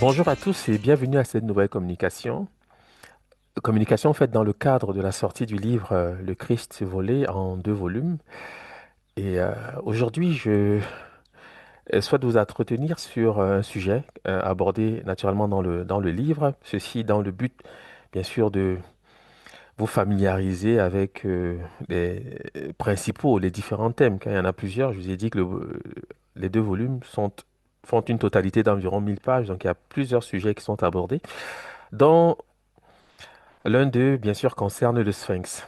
Bonjour à tous et bienvenue à cette nouvelle communication. Communication faite dans le cadre de la sortie du livre Le Christ volé en deux volumes. Et aujourd'hui, je souhaite vous entretenir sur un sujet abordé naturellement dans le livre. Ceci dans le but, bien sûr, de vous familiariser avec les principaux, les différents thèmes. Car il y en a plusieurs, je vous ai dit que les deux volumes font une totalité d'environ 1000 pages. Donc il y a plusieurs sujets qui sont abordés. Dans L'un d'eux, bien sûr, concerne le Sphinx.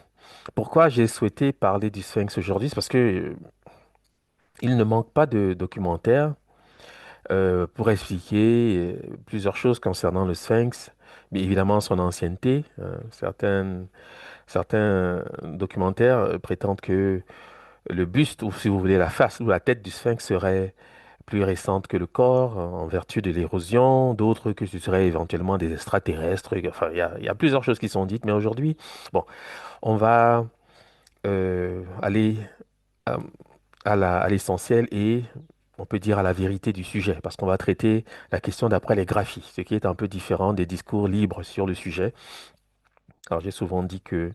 Pourquoi j'ai souhaité parler du Sphinx aujourd'hui? C'est parce que il ne manque pas de documentaires pour expliquer plusieurs choses concernant le Sphinx, mais évidemment son ancienneté. Certains documentaires prétendent que le buste, ou si vous voulez la face ou la tête du Sphinx serait plus récente que le corps en vertu de l'érosion, d'autres que ce serait éventuellement des extraterrestres. Enfin, il y a plusieurs choses qui sont dites, mais aujourd'hui, bon, on va aller à, à l'essentiel et on peut dire à la vérité du sujet, parce qu'on va traiter la question d'après les graphies, ce qui est un peu différent des discours libres sur le sujet. Alors j'ai souvent dit que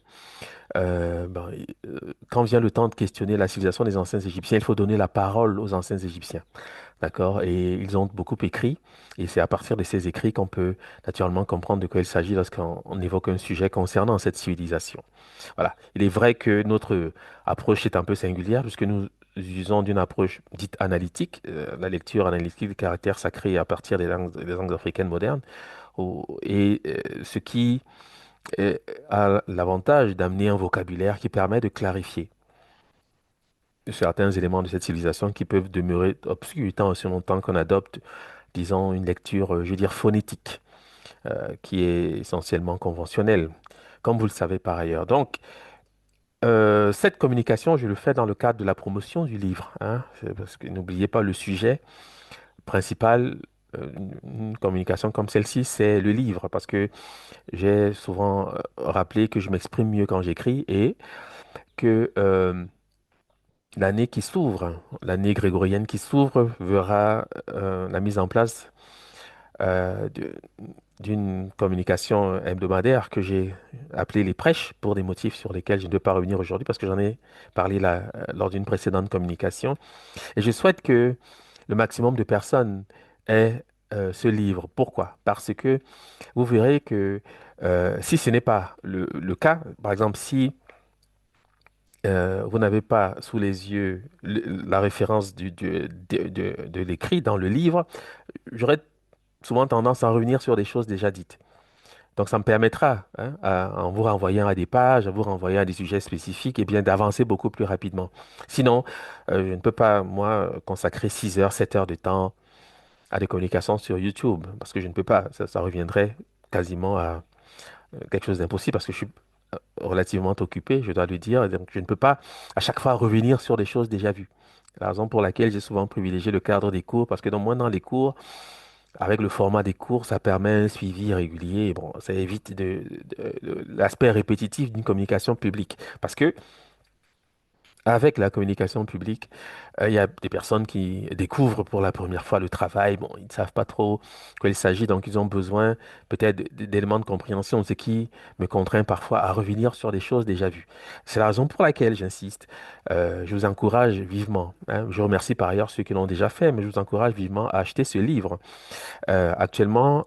quand vient le temps de questionner la civilisation des anciens Égyptiens, il faut donner la parole aux anciens Égyptiens. D'accord? Et ils ont beaucoup écrit, et c'est à partir de ces écrits qu'on peut naturellement comprendre de quoi il s'agit lorsqu'on évoque un sujet concernant cette civilisation. Voilà. Il est vrai que notre approche est un peu singulière, puisque nous usons d'une approche dite analytique, la lecture analytique des caractères sacrés à partir des langues africaines modernes, ce qui a l'avantage d'amener un vocabulaire qui permet de clarifier certains éléments de cette civilisation qui peuvent demeurer obscurs tant aussi longtemps qu'on adopte, disons, une lecture, je veux dire, phonétique, qui est essentiellement conventionnelle, comme vous le savez par ailleurs. Donc, cette communication, je le fais dans le cadre de la promotion du livre, hein. C'est parce que n'oubliez pas le sujet principal. Une communication comme celle-ci, c'est le livre, parce que j'ai souvent rappelé que je m'exprime mieux quand j'écris et que l'année qui s'ouvre, l'année grégorienne qui s'ouvre, verra la mise en place euh, de- d'une communication hebdomadaire que j'ai appelée les prêches pour des motifs sur lesquels je ne peux pas revenir aujourd'hui parce que j'en ai parlé là, lors d'une précédente communication. Et je souhaite que le maximum de personnes aient ce livre. Pourquoi? Parce que vous verrez que si ce n'est pas le cas, par exemple, si vous n'avez pas sous les yeux la référence de l'écrit dans le livre, j'aurais souvent tendance à revenir sur des choses déjà dites. Donc, ça me permettra, hein, en vous renvoyant à des pages, en vous renvoyant à des sujets spécifiques, et bien d'avancer beaucoup plus rapidement. Sinon, je ne peux pas, moi, consacrer 6 heures, 7 heures de temps à des communications sur YouTube, parce que je ne peux pas. Ça reviendrait quasiment à quelque chose d'impossible, parce que je suis relativement occupé, je dois le dire. Donc, je ne peux pas à chaque fois revenir sur des choses déjà vues. La raison pour laquelle j'ai souvent privilégié le cadre des cours, parce que dans les cours, avec le format des cours, ça permet un suivi régulier. Et bon, ça évite l'aspect répétitif d'une communication publique. Parce que avec la communication publique, il y a des personnes qui découvrent pour la première fois le travail. Bon, ils ne savent pas trop de quoi il s'agit, donc ils ont besoin peut-être d'éléments de compréhension, ce qui me contraint parfois à revenir sur des choses déjà vues. C'est la raison pour laquelle j'insiste. Je vous encourage vivement, hein. Je remercie par ailleurs ceux qui l'ont déjà fait, mais je vous encourage vivement à acheter ce livre. Actuellement,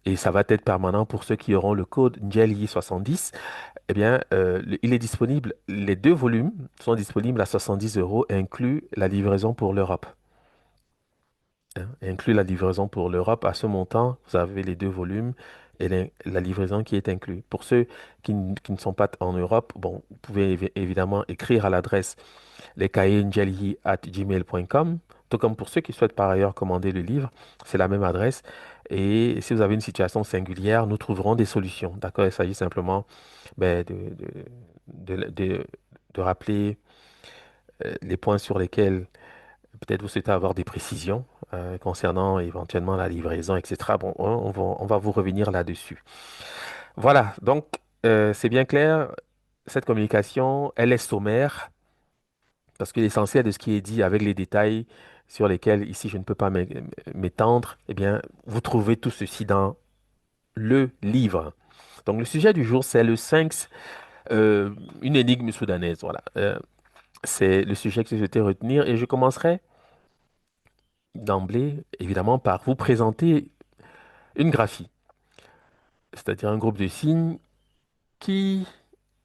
et ça va être permanent pour ceux qui auront le code NJELI70, eh bien, il est disponible, les deux volumes sont disponibles à 70 euros, inclus la livraison pour l'Europe. Hein. Inclus la livraison pour l'Europe. À ce montant, vous avez les deux volumes et la livraison qui est inclue. Pour ceux qui ne sont pas en Europe, bon, vous pouvez évidemment écrire à l'adresse lescahiers@gmail.com. Tout comme pour ceux qui souhaitent par ailleurs commander le livre, c'est la même adresse. Et si vous avez une situation singulière, nous trouverons des solutions. D'accord? Il s'agit simplement ben, de, de rappeler les points sur lesquels peut-être vous souhaitez avoir des précisions concernant éventuellement la livraison, etc. Bon, on va vous revenir là-dessus. Voilà, donc c'est bien clair. Cette communication, elle est sommaire. parce que l'essentiel de ce qui est dit avec les détails sur lesquels ici je ne peux pas m'étendre, eh bien, vous trouvez tout ceci dans le livre. Donc le sujet du jour, c'est le sphinx, euh, une énigme soudanaise. Voilà. C'est le sujet que je souhaitais retenir et je commencerai d'emblée, évidemment, par vous présenter une graphie, c'est-à-dire un groupe de signes qui,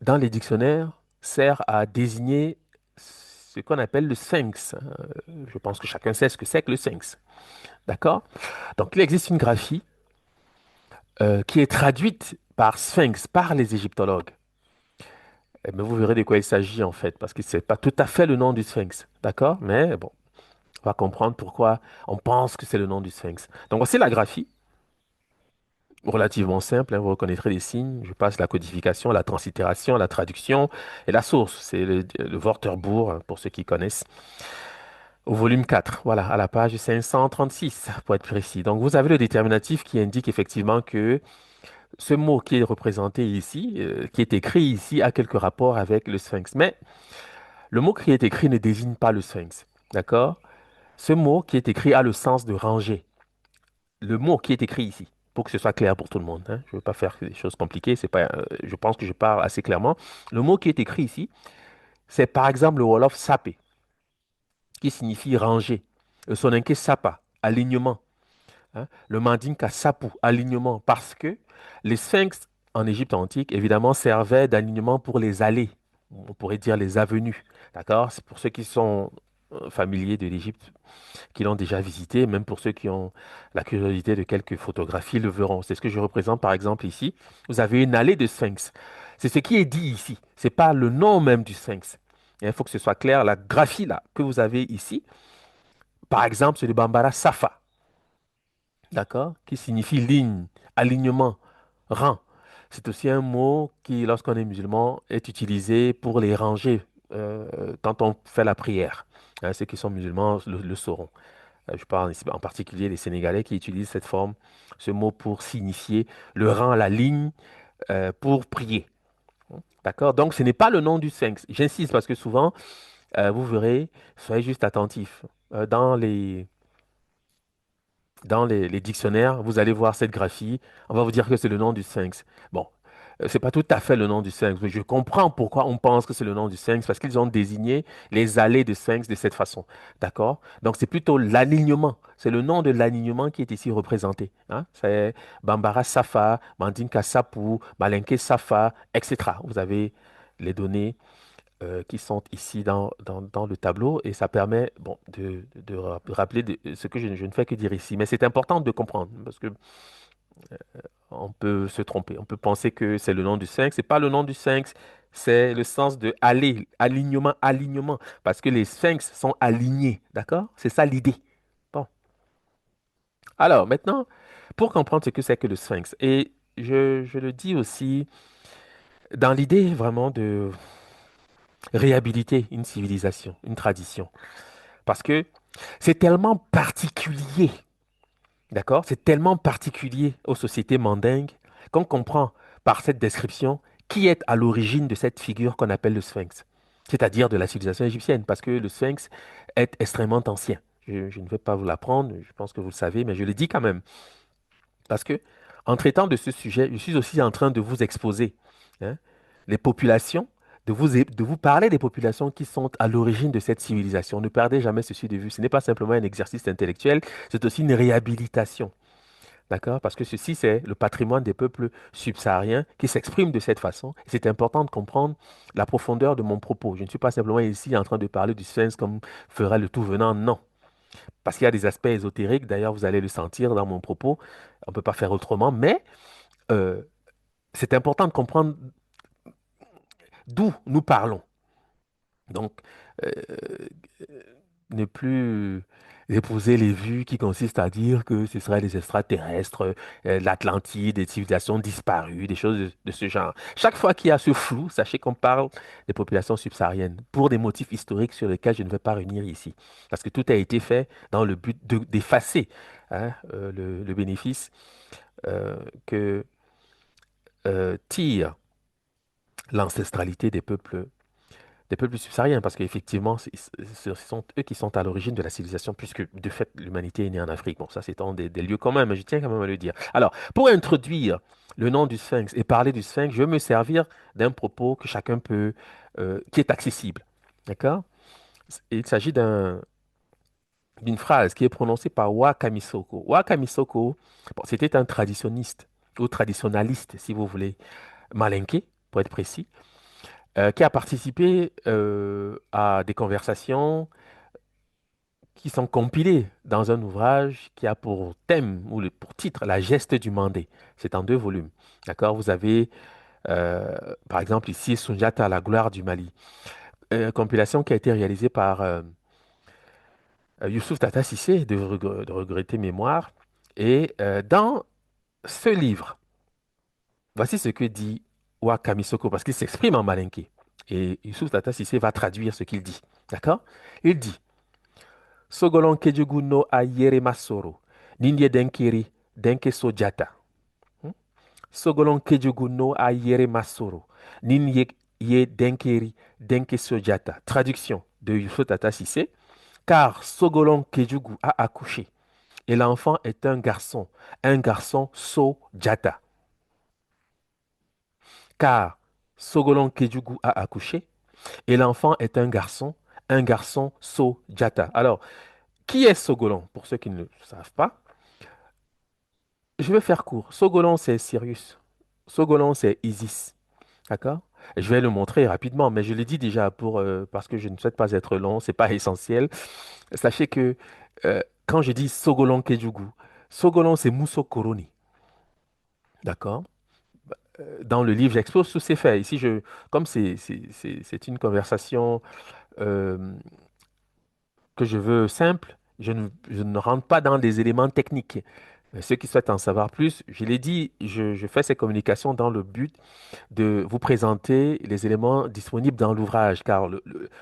dans les dictionnaires, sert à désigner ce qu'on appelle le sphinx. Je pense que chacun sait ce que c'est que le sphinx. D'accord? Donc, il existe une graphie qui est traduite par sphinx par les égyptologues. Mais vous verrez de quoi il s'agit en fait, parce que c'est pas tout à fait le nom du sphinx. D'accord? Mais bon, on va comprendre pourquoi on pense que c'est le nom du sphinx. Donc, voici la graphie. Relativement simple, hein, vous reconnaîtrez les signes. Je passe la codification, la translittération, la traduction et la source. C'est le Wörterbuch, hein, pour ceux qui connaissent. Au volume 4, voilà, à la page 536, pour être précis. Donc, vous avez le déterminatif qui indique effectivement que ce mot qui est représenté ici, qui est écrit ici, a quelque rapport avec le sphinx. Mais le mot qui est écrit ne désigne pas le sphinx. D'accord? Ce mot qui est écrit a le sens de ranger. Le mot qui est écrit ici, pour que ce soit clair pour tout le monde, hein. Je ne veux pas faire des choses compliquées, c'est pas, je pense que je parle assez clairement. Le mot qui est écrit ici, c'est par exemple le Wolof sapé, qui signifie ranger. Le Soninké sapa, alignement, hein. Le Mandinka sapu, alignement, parce que les sphinx en Égypte antique, évidemment, servaient d'alignement pour les allées, on pourrait dire les avenues. D'accord? C'est pour ceux qui sont familiers de l'Égypte qui l'ont déjà visité, même pour ceux qui ont la curiosité de quelques photographies le verront. C'est ce que je représente par exemple ici. Vous avez une allée de sphinx. C'est ce qui est dit ici. C'est pas le nom même du sphinx. Et il faut que ce soit clair. La graphie là que vous avez ici, par exemple, c'est le Bambara Safa, d'accord, qui signifie ligne, alignement, rang. C'est aussi un mot qui, lorsqu'on est musulman, est utilisé pour les ranger quand on fait la prière. Hein, ceux qui sont musulmans le sauront. Je parle ici en particulier des Sénégalais qui utilisent cette forme, ce mot pour signifier le rang, la ligne, pour prier. D'accord? Donc, ce n'est pas le nom du sphinx. J'insiste parce que souvent, vous verrez, soyez juste attentifs. Dans les dictionnaires, vous allez voir cette graphie. On va vous dire que c'est le nom du sphinx. Bon, c'est pas tout à fait le nom du sphinx, mais je comprends pourquoi on pense que c'est le nom du sphinx, parce qu'ils ont désigné les allées de sphinx de cette façon. D'accord? Donc, c'est plutôt l'alignement. C'est le nom de l'alignement qui est ici représenté, hein. C'est Bambara Safa, Mandinka Sapu, Malinke Safa, etc. Vous avez les données qui sont ici dans le tableau et ça permet bon, de rappeler ce que je ne fais que dire ici. Mais c'est important de comprendre parce que on peut se tromper. On peut penser que c'est le nom du sphinx. C'est pas le nom du sphinx, c'est le sens de aller, alignement, alignement. Parce que les sphinx sont alignés, d'accord? C'est ça l'idée. Bon. Alors maintenant, pour comprendre ce que c'est que le sphinx, et je le dis aussi dans l'idée vraiment de réhabiliter une civilisation, une tradition. Parce que c'est tellement particulier, d'accord? C'est tellement particulier aux sociétés mandingues qu'on comprend par cette description qui est à l'origine de cette figure qu'on appelle le sphinx, c'est-à-dire de la civilisation égyptienne, parce que le sphinx est extrêmement ancien. Je ne vais pas vous l'apprendre, je pense que vous le savez, mais je le dis quand même, parce que en traitant de ce sujet, je suis aussi en train de vous exposer, hein, les populations, de vous parler des populations qui sont à l'origine de cette civilisation. Ne perdez jamais ceci de vue. Ce n'est pas simplement un exercice intellectuel, c'est aussi une réhabilitation. D'accord? Parce que ceci, c'est le patrimoine des peuples subsahariens qui s'exprime de cette façon. C'est important de comprendre la profondeur de mon propos. Je ne suis pas simplement ici en train de parler du sphinx comme ferait le tout venant. Non. Parce qu'il y a des aspects ésotériques. D'ailleurs, vous allez le sentir dans mon propos. On ne peut pas faire autrement. Mais euh, c'est important de comprendre d'où nous parlons. Donc, euh, ne plus épouser les vues qui consistent à dire que ce seraient les extraterrestres, l'Atlantide, des civilisations disparues, des choses de ce genre. Chaque fois qu'il y a ce flou, sachez qu'on parle des populations subsahariennes pour des motifs historiques sur lesquels je ne vais pas revenir ici. Parce que tout a été fait dans le but d'effacer, hein, le bénéfice que tire l'ancestralité des peuples des peuples subsahariens, parce qu'effectivement, ce sont eux qui sont à l'origine de la civilisation, puisque de fait, l'humanité est née en Afrique. Bon, ça, c'est un des lieux communs, mais je tiens quand même à le dire. Alors, pour introduire le nom du Sphinx et parler du Sphinx, je vais me servir d'un propos que chacun peut, qui est accessible. D'accord? Il s'agit d'une phrase qui est prononcée par Wa Kamisoko. Wa Kamisoko, bon, c'était un traditionniste, ou traditionnaliste, si vous voulez, malinké, pour être précis, qui a participé à des conversations qui sont compilées dans un ouvrage qui a pour thème ou pour titre La geste du Mandé. C'est en deux volumes. D'accord? Vous avez, par exemple, ici Sundiata, la gloire du Mali. Compilation qui a été réalisée par Youssouf Tata Sissé, de regretter mémoire. Et dans ce livre, voici ce que dit Wakami Soko, parce qu'il s'exprime en malinké. Et Youssouf Tata Sissé va traduire ce qu'il dit. D'accord? Il dit Sogolon kejugu no ayere masoro, ninye denkiri, denke sojata. Hmm? Sogolon kejugu no ayere masoro, ninye ye denkiri, denke sojata. Traduction de Youssouf Tata Sissé. Car Sogolon Kejugu a accouché et l'enfant est un garçon Sojata. Car Sogolon Kejugu a accouché et l'enfant est un garçon Sojata. Alors, qui est Sogolon? Pour ceux qui ne le savent pas, je vais faire court. Sogolon, c'est Sirius. Sogolon, c'est Isis. D'accord? Je vais le montrer rapidement, mais je l'ai dit déjà parce que je ne souhaite pas être long, c'est pas essentiel. Sachez que quand je dis Sogolon Kejugu, Sogolon, c'est Musso Koroni. D'accord? Dans le livre, j'expose tous ces faits. Ici, comme c'est une conversation euh, que je veux simple, je ne rentre pas dans des éléments techniques. Mais ceux qui souhaitent en savoir plus, je l'ai dit, je fais ces communications dans le but de vous présenter les éléments disponibles dans l'ouvrage, car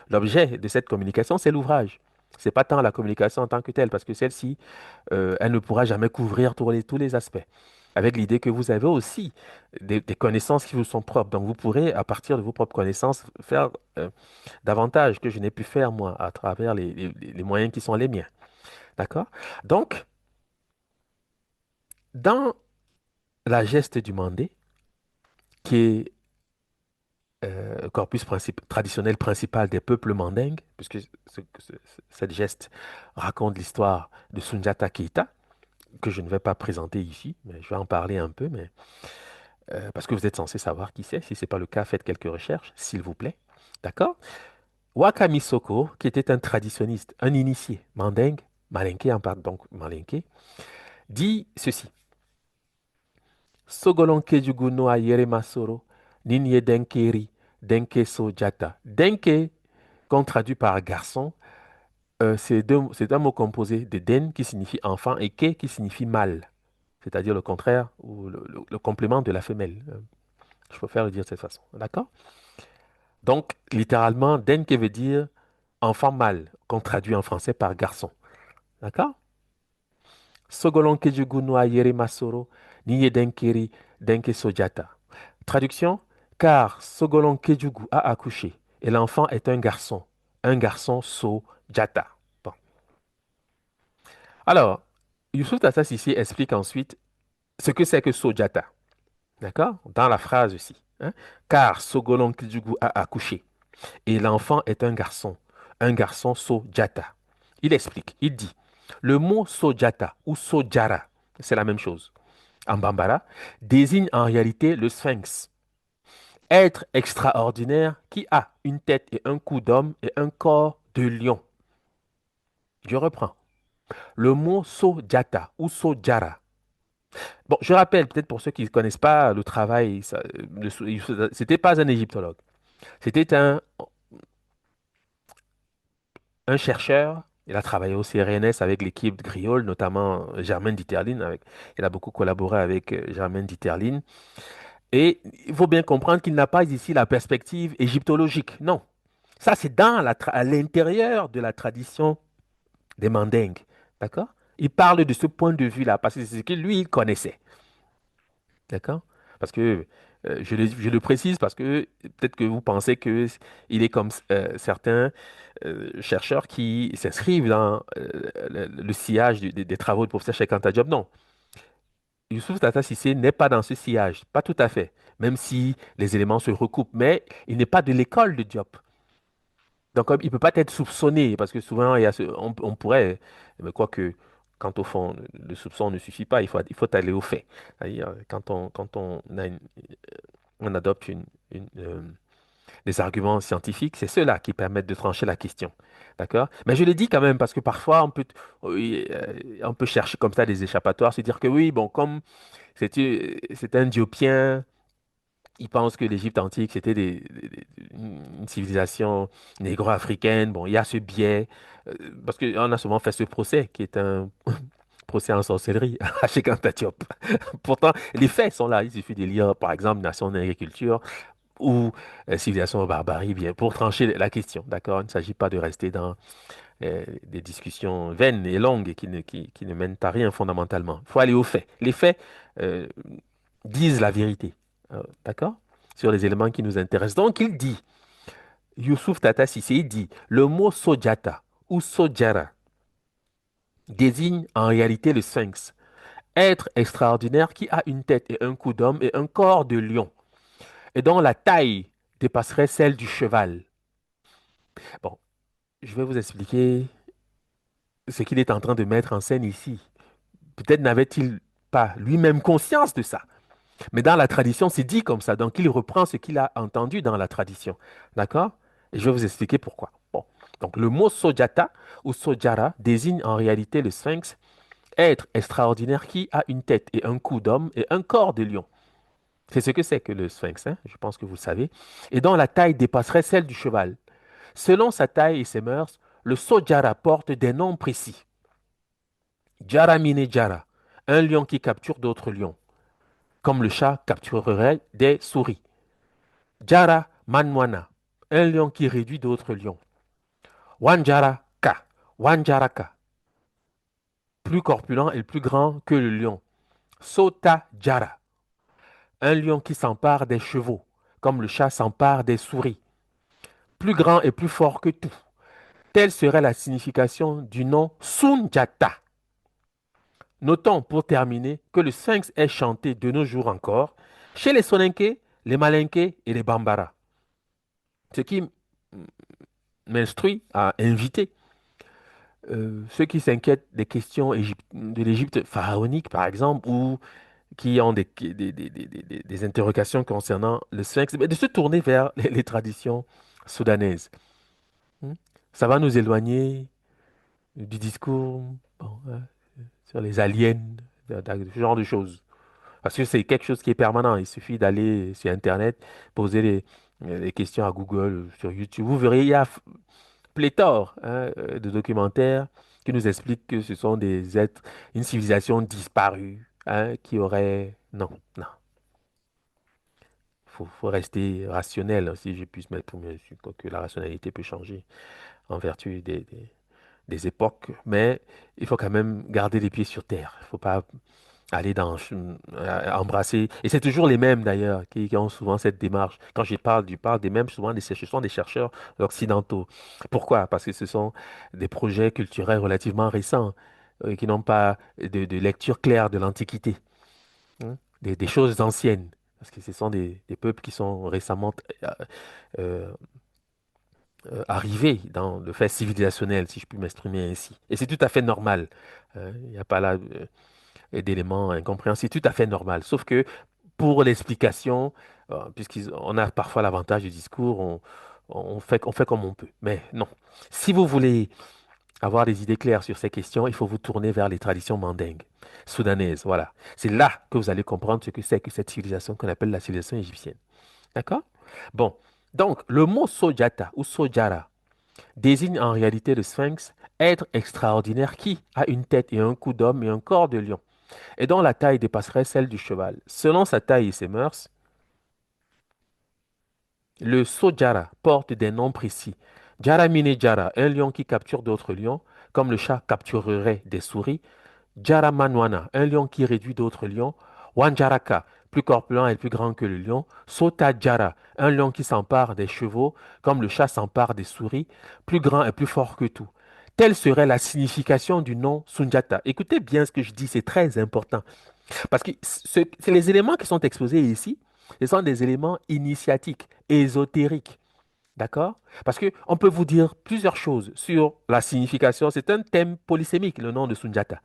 l'objet de cette communication, c'est l'ouvrage. C'est pas tant la communication en tant que telle, parce que celle-ci, elle ne pourra jamais couvrir tous les aspects. Avec l'idée que vous avez aussi des connaissances qui vous sont propres. Donc, vous pourrez, à partir de vos propres connaissances, faire davantage que je n'ai pu faire, moi, à travers les moyens qui sont les miens. D'accord? Donc, dans la geste du mandé, qui est corpus traditionnel principal des peuples mandingues, puisque cette geste raconte l'histoire de Sundiata Keita, que je ne vais pas présenter ici, mais je vais en parler un peu, mais parce que vous êtes censé savoir qui c'est. Si ce n'est pas le cas, faites quelques recherches, s'il vous plaît. D'accord? Wakami Soko, qui était un traditionniste, un initié mandingue, malinké en part, donc malinké, dit ceci. Sogolon kejugu no ayere masoro, ninye denkeri, denke so jata. Denke, qu'on traduit par garçon, c'est un mot composé de den qui signifie enfant et ke qui signifie mâle, c'est-à-dire le contraire ou le complément de la femelle. Je préfère le dire de cette façon. D'accord? Donc, littéralement, denke veut dire enfant mâle, qu'on traduit en français par garçon. D'accord? Sogolon kejugu no ayere masoro, niye denkeri, denke sojata. Traduction, car Sogolon Kejugu a accouché et l'enfant est un garçon Sojata. Bon. Alors, Youssouf Tata Sissi explique ensuite ce que c'est que Sojata. D'accord? Dans la phrase aussi. Hein. Car Sogolon Kejugu a accouché et l'enfant est un garçon Sojata. Il explique, il dit, le mot Sojata ou Sojara, c'est la même chose, en Bambara, désigne en réalité le sphinx, être extraordinaire qui a une tête et un cou d'homme et un corps de lion. Je reprends. Le mot Sojata ou Sojara. Bon, je rappelle peut-être pour ceux qui ne connaissent pas le travail, c'était pas un égyptologue. C'était un chercheur. Il a travaillé au CRNS avec l'équipe de Griol, notamment Germaine Dieterlen. Il a beaucoup collaboré avec Germaine Dieterlen. Et il faut bien comprendre qu'il n'a pas ici la perspective égyptologique. Non. Ça, c'est à l'intérieur de la tradition des Mandingues. D'accord? Il parle de ce point de vue-là, parce que c'est ce que lui, il connaissait. D'accord? Parce que Je le précise parce que peut-être que vous pensez que il est comme certains chercheurs qui s'inscrivent dans le sillage des travaux du professeur Cheikh Anta Diop. Non, Youssouf Tata Cissé n'est pas dans ce sillage, pas tout à fait, même si les éléments se recoupent, mais il n'est pas de l'école de Diop. Donc, comme il ne peut pas être soupçonné, parce que souvent, on pourrait, mais quoique, quant au fond, le soupçon ne suffit pas, il faut aller au fait. C'est-à-dire, quand on adopte des arguments scientifiques, c'est ceux-là qui permettent de trancher la question. D'accord? Mais je le dis quand même, parce que parfois, oui, on peut chercher comme ça des échappatoires, se dire que oui, bon, comme c'est un Diopien. Ils pensent que l'Égypte antique, c'était une civilisation négro-africaine. Bon, il y a ce biais, parce qu'on a souvent fait ce procès, qui est un procès en sorcellerie à Cheikh Anta Diop. Pourtant, les faits sont là. Il suffit de lire, par exemple, Nation d'agriculture ou Civilisation ou barbarie, bien, pour trancher la question. D'accord? Il ne s'agit pas de rester dans des discussions vaines et longues et qui ne mènent à rien fondamentalement. Il faut aller aux faits. Les faits euh, disent la vérité. D'accord? Sur les éléments qui nous intéressent. Donc, il dit, Youssouf Tata Sissé, il dit, le mot Sojata ou Sojara désigne en réalité le sphinx, être extraordinaire qui a une tête et un cou d'homme et un corps de lion, et dont la taille dépasserait celle du cheval. Bon, je vais vous expliquer ce qu'il est en train de mettre en scène ici. Peut-être n'avait-il pas lui-même conscience de ça. Mais dans la tradition, c'est dit comme ça. Donc, il reprend ce qu'il a entendu dans la tradition. D'accord? Et je vais vous expliquer pourquoi. Bon. Donc, le mot Sojata ou Sojara désigne en réalité le sphinx, être extraordinaire qui a une tête et un cou d'homme et un corps de lion. C'est ce que c'est que le sphinx, hein? Je pense que vous le savez. Et dont la taille dépasserait celle du cheval. Selon sa taille et ses mœurs, le Sojara porte des noms précis. Jara mine Jara, un lion qui capture d'autres lions, comme le chat capturerait des souris. Jara Manwana, un lion qui réduit d'autres lions. Wanjara Ka, Wanjaraka, plus corpulent et plus grand que le lion. Sota Jara, un lion qui s'empare des chevaux, comme le chat s'empare des souris. Plus grand et plus fort que tout. Telle serait la signification du nom Sunjata. Notons pour terminer que le sphinx est chanté de nos jours encore chez les Soninké, les Malinké et les Bambara. Ce qui m'instruit à inviter ceux qui s'inquiètent des questions de l'Égypte pharaonique, par exemple, ou qui ont des interrogations concernant le sphinx, de se tourner vers les traditions soudanaises. Hmm. Ça va nous éloigner du discours bon, sur les aliens, ce genre de choses. Parce que c'est quelque chose qui est permanent. Il suffit d'aller sur Internet, poser les questions à Google, sur YouTube. Vous verrez, il y a pléthore hein, de documentaires qui nous expliquent que ce sont des êtres, une civilisation disparue, hein, qui aurait... Non, non. Faut rester rationnel, hein, si je puis mettre pour mieux, que la rationalité peut changer en vertu des époques, mais il faut quand même garder les pieds sur terre. Il ne faut pas aller embrasser. Et c'est toujours les mêmes d'ailleurs qui ont souvent cette démarche. Quand je parle des mêmes, souvent ce sont des chercheurs occidentaux. Pourquoi? Parce que ce sont des projets culturels relativement récents qui n'ont pas de lecture claire de l'Antiquité, hein, des choses anciennes. Parce que ce sont des peuples qui sont récemment euh, euh, arrivés dans le fait civilisationnel, si je puis m'exprimer ainsi. Et c'est tout à fait normal. Il n'y a pas là d'éléments incompréhensibles, c'est tout à fait normal. Sauf que pour l'explication, puisqu'on a parfois l'avantage du discours, on fait comme on peut. Mais non, si vous voulez avoir des idées claires sur ces questions, il faut vous tourner vers les traditions mandingues, soudanaises. Voilà. C'est là que vous allez comprendre ce que c'est que cette civilisation qu'on appelle la civilisation égyptienne. D'accord? Bon. Donc, le mot Sojata ou Sojara désigne en réalité le sphinx, être extraordinaire qui a une tête et un cou d'homme et un corps de lion et dont la taille dépasserait celle du cheval. Selon sa taille et ses mœurs, le Sojara porte des noms précis. Jaramine Jara, un lion qui capture d'autres lions, comme le chat capturerait des souris. Jaramanwana, un lion qui réduit d'autres lions. Wanjaraka, plus corpulent et plus grand que le lion. Sotajara, un lion qui s'empare des chevaux, comme le chat s'empare des souris, plus grand et plus fort que tout. Telle serait la signification du nom Sunjata. Écoutez bien ce que je dis, c'est très important. Parce que c'est les éléments qui sont exposés ici, ce sont des éléments initiatiques, ésotériques. D'accord? Parce que on peut vous dire plusieurs choses sur la signification. C'est un thème polysémique, le nom de Sunjata.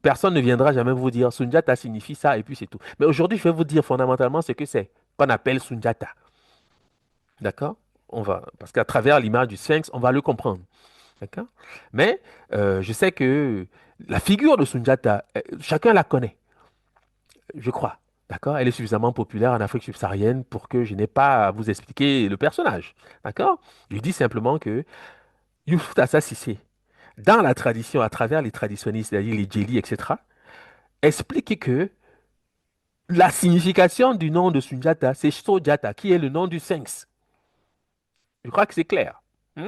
Personne ne viendra jamais vous dire Sunjata signifie ça et puis c'est tout. Mais aujourd'hui, je vais vous dire fondamentalement ce que c'est qu'on appelle Sunjata. D'accord? Parce qu'à travers l'image du sphinx, on va le comprendre. D'accord? Mais je sais que la figure de Sunjata, chacun la connaît, je crois. D'accord? Elle est suffisamment populaire en Afrique subsaharienne pour que je n'ai pas à vous expliquer le personnage. D'accord? Je dis simplement que Youssouf Tassa Cissé, dans la tradition, à travers les traditionnistes, c'est-à-dire les djélis, etc., explique que la signification du nom de Sunjata, c'est Sojata, qui est le nom du sphinx. Je crois que c'est clair. Hmm?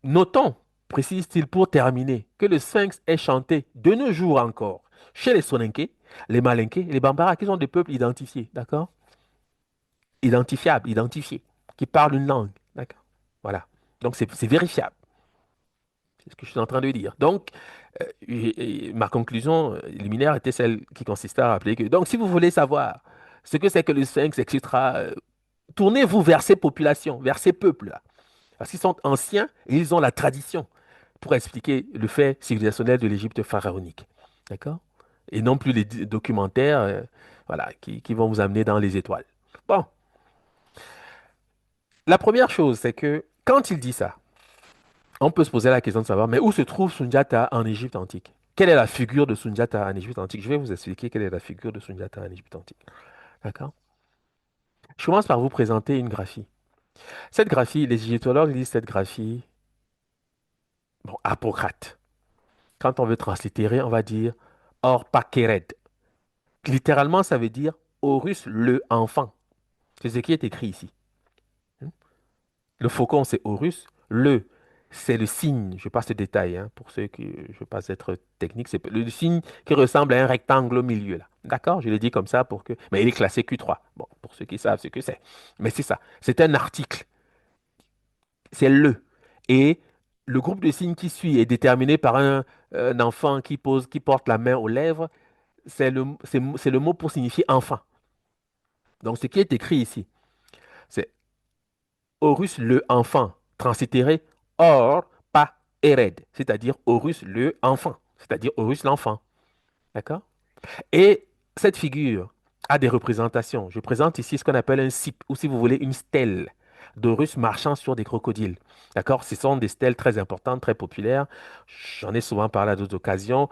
Notons, précise-t-il pour terminer, que le sphinx est chanté de nos jours encore chez les Soninké, les Malinké et les Bambara, qui sont des peuples identifiés, d'accord? Identifiables, identifiés, qui parlent une langue, d'accord? Voilà. Donc c'est vérifiable. C'est ce que je suis en train de dire. Donc, ma conclusion liminaire était celle qui consistait à rappeler que, donc, si vous voulez savoir ce que c'est que le sphinx, etc., tournez-vous vers ces populations, vers ces peuples-là. Parce qu'ils sont anciens et ils ont la tradition pour expliquer le fait civilisationnel de l'Égypte pharaonique. D'accord? Et non plus les documentaires voilà, qui vont vous amener dans les étoiles. Bon, la première chose, c'est que quand il dit ça, on peut se poser la question de savoir, mais où se trouve Sundiata en Égypte antique? Quelle est la figure de Sundiata en Égypte antique? Je vais vous expliquer quelle est la figure de Sundiata en Égypte antique. D'accord? Je commence par vous présenter une graphie. Cette graphie, les égyptologues lisent cette graphie, bon, apocrate. Quand on veut translittérer, on va dire Orpakered. Littéralement, ça veut dire Horus le enfant. C'est ce qui est écrit ici. Hmm? Le faucon, c'est Horus. Le, c'est le signe. Je passe le détail hein, pour ceux qui, je ne veux pas être technique. C'est le signe qui ressemble à un rectangle au milieu là. D'accord? Je l'ai dit comme ça pour que. Mais il est classé Q3. Bon, pour ceux qui savent ce que c'est. Mais c'est ça. C'est un article. C'est le. Et le groupe de signes qui suit est déterminé par un enfant qui pose, qui porte la main aux lèvres. C'est le mot pour signifier enfant. Donc, ce qui est écrit ici, c'est Horus le enfant, translitéré Or, pas Ered, c'est-à-dire Horus le enfant, c'est-à-dire Horus l'enfant. D'accord? Et cette figure a des représentations. Je présente ici ce qu'on appelle un cippe, ou si vous voulez, une stèle d'Horus marchant sur des crocodiles. D'accord? Ce sont des stèles très importantes, très populaires. J'en ai souvent parlé à d'autres occasions.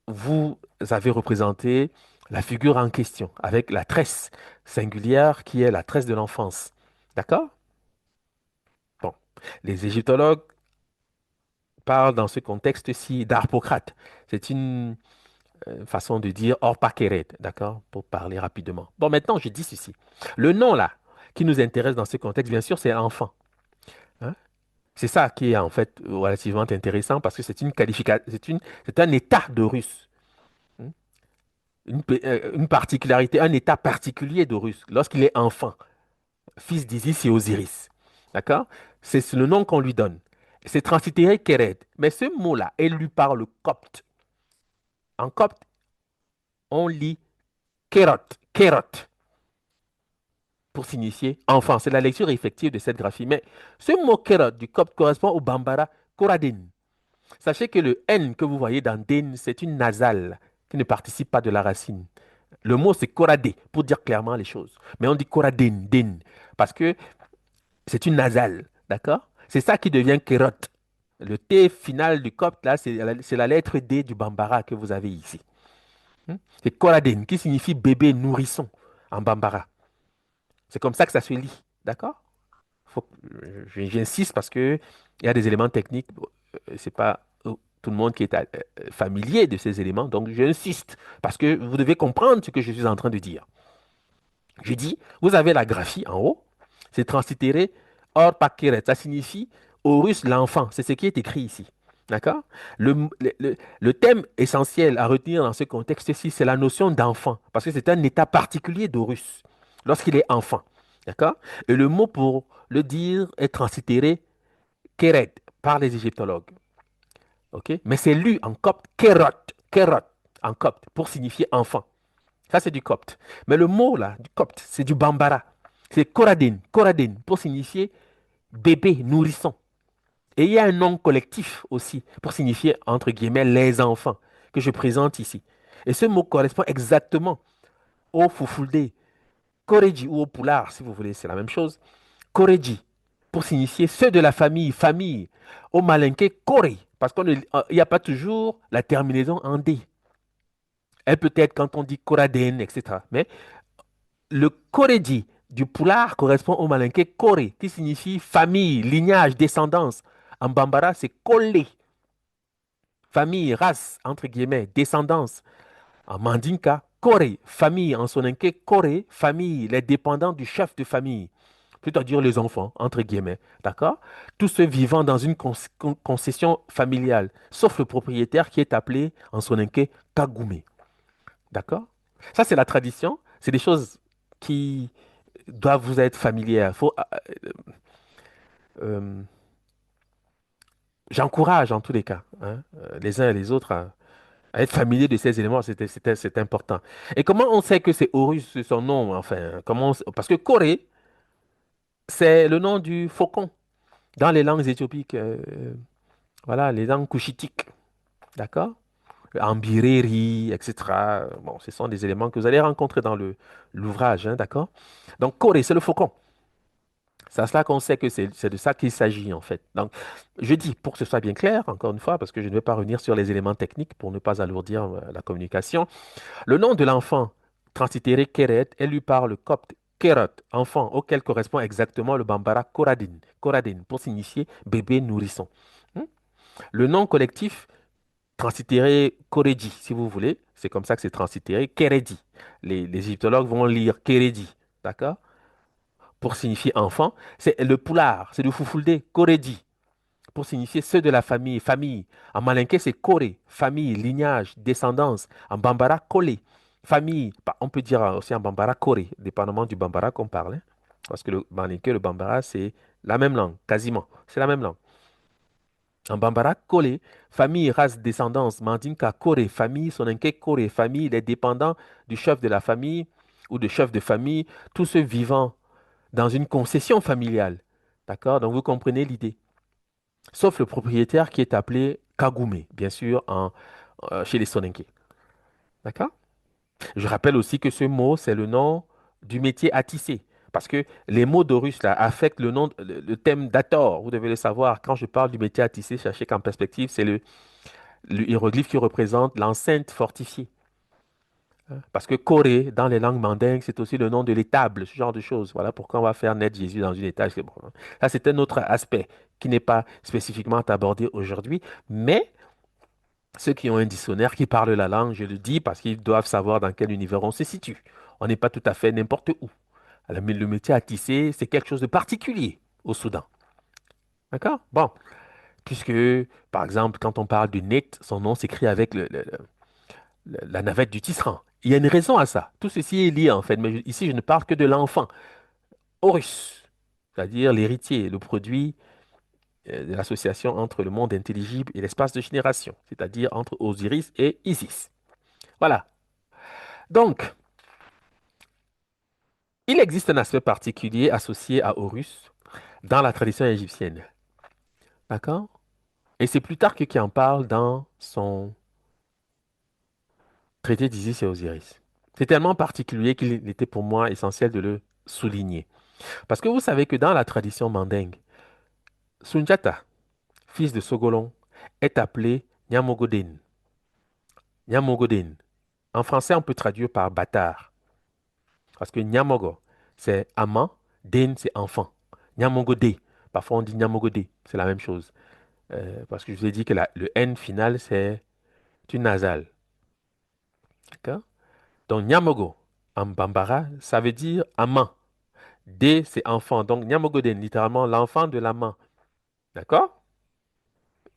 Vous avez représenté la figure en question avec la tresse singulière qui est la tresse de l'enfance. D'accord? Bon. Les égyptologues parlent dans ce contexte-ci d'Harpocrate. C'est une façon de dire Orpakeret, d'accord? Pour parler rapidement. Bon, maintenant, je dis ceci. Le nom là, qui nous intéresse dans ce contexte, bien sûr, c'est l'enfant. Hein. C'est ça qui est en fait relativement intéressant parce que c'est une qualification, c'est un état de russe. Hein. Une particularité, un état particulier d'Horus lorsqu'il est enfant, fils d'Isis et Osiris. D'accord? C'est le nom qu'on lui donne. C'est translittéré Kéred. Mais ce mot-là est lu par le copte. En copte, on lit Kérot, Kérot, pour signifier enfant. C'est la lecture effective de cette graphie. Mais ce mot Kérot du copte correspond au bambara Koradin. Sachez que le N que vous voyez dans Den, c'est une nasale qui ne participe pas de la racine. Le mot, c'est Koradé, pour dire clairement les choses. Mais on dit Koradin, Den, parce que c'est une nasale, d'accord? C'est ça qui devient Kérot. Le T final du copte, là, c'est la lettre D du bambara que vous avez ici. C'est Koradin, qui signifie bébé nourrisson en bambara. C'est comme ça que ça se lit, d'accord? J'insiste parce que il y a des éléments techniques, c'est pas tout le monde qui est familier de ces éléments, donc j'insiste parce que vous devez comprendre ce que je suis en train de dire. Je dis, vous avez la graphie en haut, c'est translittéré Or Pakeret, ça signifie Horus l'enfant, c'est ce qui est écrit ici. D'accord? Le thème essentiel à retenir dans ce contexte-ci, c'est la notion d'enfant, parce que c'est un état particulier d'Horus, lorsqu'il est enfant. D'accord? Et le mot pour le dire est translittéré Kéret par les égyptologues. OK? Mais c'est lu en copte Kérot, Kérot, en copte, pour signifier enfant. Ça, c'est du copte. Mais le mot là, du copte, c'est du bambara. C'est Koradin, Koradin, pour signifier bébé, nourrisson. Et il y a un nom collectif aussi pour signifier, entre guillemets, les enfants que je présente ici. Et ce mot correspond exactement au Fufulde, Koreji ou au Poulard, si vous voulez, c'est la même chose. Koreji, pour signifier ceux de la famille, famille. Au Malinké, Kore, parce qu'il n'y a pas toujours la terminaison en D. Elle peut être quand on dit Koraden, etc. Mais le Koreji du Poulard correspond au Malinké Kore, qui signifie famille, lignage, descendance. En Bambara, c'est Kole. Famille, race, entre guillemets, descendance. En Mandinka, Kore, famille. En Soninké, Kore, famille, les dépendants du chef de famille. C'est-à-dire les enfants, entre guillemets. D'accord? Tous ceux vivant dans une concession familiale, sauf le propriétaire qui est appelé en Soninké Kagoumé. D'accord? Ça, c'est la tradition. C'est des choses qui doivent vous être familières. Euh, J'encourage en tous les cas, hein, les uns et les autres à être familier de ces éléments, c'est important. Et comment on sait que c'est Horus, son nom, enfin, parce que Corée, c'est le nom du faucon dans les langues éthiopiques, voilà, les langues couchitiques, d'accord? Ambireri, etc. Bon, ce sont des éléments que vous allez rencontrer dans l'ouvrage, hein, d'accord? Donc, Corée, c'est le faucon. C'est à cela qu'on sait que c'est de ça qu'il s'agit, en fait. Donc, je dis, pour que ce soit bien clair, encore une fois, parce que je ne vais pas revenir sur les éléments techniques pour ne pas alourdir la communication. Le nom de l'enfant, translittéré Keret, est lu par le copte Kerot, enfant, auquel correspond exactement le bambara Koradin, Koradin, pour signifier bébé nourrisson. Hmm? Le nom collectif, translittéré Koreji, si vous voulez, c'est comme ça que c'est translittéré, Keredi. Les égyptologues vont lire Keredi, d'accord? Pour signifier enfant. C'est le poulard, c'est le foufoulde, Koredi, pour signifier ceux de la famille, famille. En malinké, c'est Kore, famille, lignage, descendance. En bambara, Kole, famille. Bah, on peut dire aussi en bambara, Kore, dépendamment du bambara qu'on parle, hein. Parce que le malinké, le bambara, c'est la même langue, quasiment. C'est la même langue. En bambara, Kole, famille, race, descendance. Mandinka, Kore, famille. Soninké, Kore, famille, les dépendants du chef de la famille ou de chef de famille, tous ceux vivant dans une concession familiale. D'accord? Donc vous comprenez l'idée. Sauf le propriétaire qui est appelé Kagoumé, bien sûr, chez les Soninké. D'accord? Je rappelle aussi que ce mot, c'est le nom du métier à tisser. Parce que les mots d'Horus là affectent le thème d'Hathor. Vous devez le savoir. Quand je parle du métier à tisser, sachez qu'en perspective, c'est le hiéroglyphe qui représente l'enceinte fortifiée. Parce que Corée, dans les langues mandingues, c'est aussi le nom de l'étable, ce genre de choses. Voilà pourquoi on va faire naître Jésus dans une étable. Bon, hein. Ça, c'est un autre aspect qui n'est pas spécifiquement abordé aujourd'hui. Mais ceux qui ont un dictionnaire, qui parlent la langue, je le dis parce qu'ils doivent savoir dans quel univers on se situe. On n'est pas tout à fait n'importe où. Alors, mais le métier à tisser, c'est quelque chose de particulier au Soudan. D'accord? Bon, puisque, par exemple, quand on parle de net, son nom s'écrit avec la navette du tisserand. Il y a une raison à ça. Tout ceci est lié en fait, mais ici je ne parle que de l'enfant, Horus, c'est-à-dire l'héritier, le produit de l'association entre le monde intelligible et l'espace de génération, c'est-à-dire entre Osiris et Isis. Voilà. Donc, il existe un aspect particulier associé à Horus dans la tradition égyptienne. D'accord? Et c'est Plutarque qui en parle dans son traité d'Isis et Osiris. C'est tellement particulier qu'il était pour moi essentiel de le souligner. Parce que vous savez que dans la tradition mandingue, Sunjata, fils de Sogolon, est appelé Nyamogodin. Nyamogodin. En français, on peut traduire par bâtard. Parce que Nyamogo, c'est amant, Den, c'est enfant. Nyamogodé. Parfois, on dit Nyamogodé. C'est la même chose. Parce que je vous ai dit que le N final, c'est une nasale. D'accord? Donc, Nyamogo, en bambara, ça veut dire amant. D, c'est enfant. Donc, Nyamogodin, littéralement, l'enfant de l'amant. D'accord?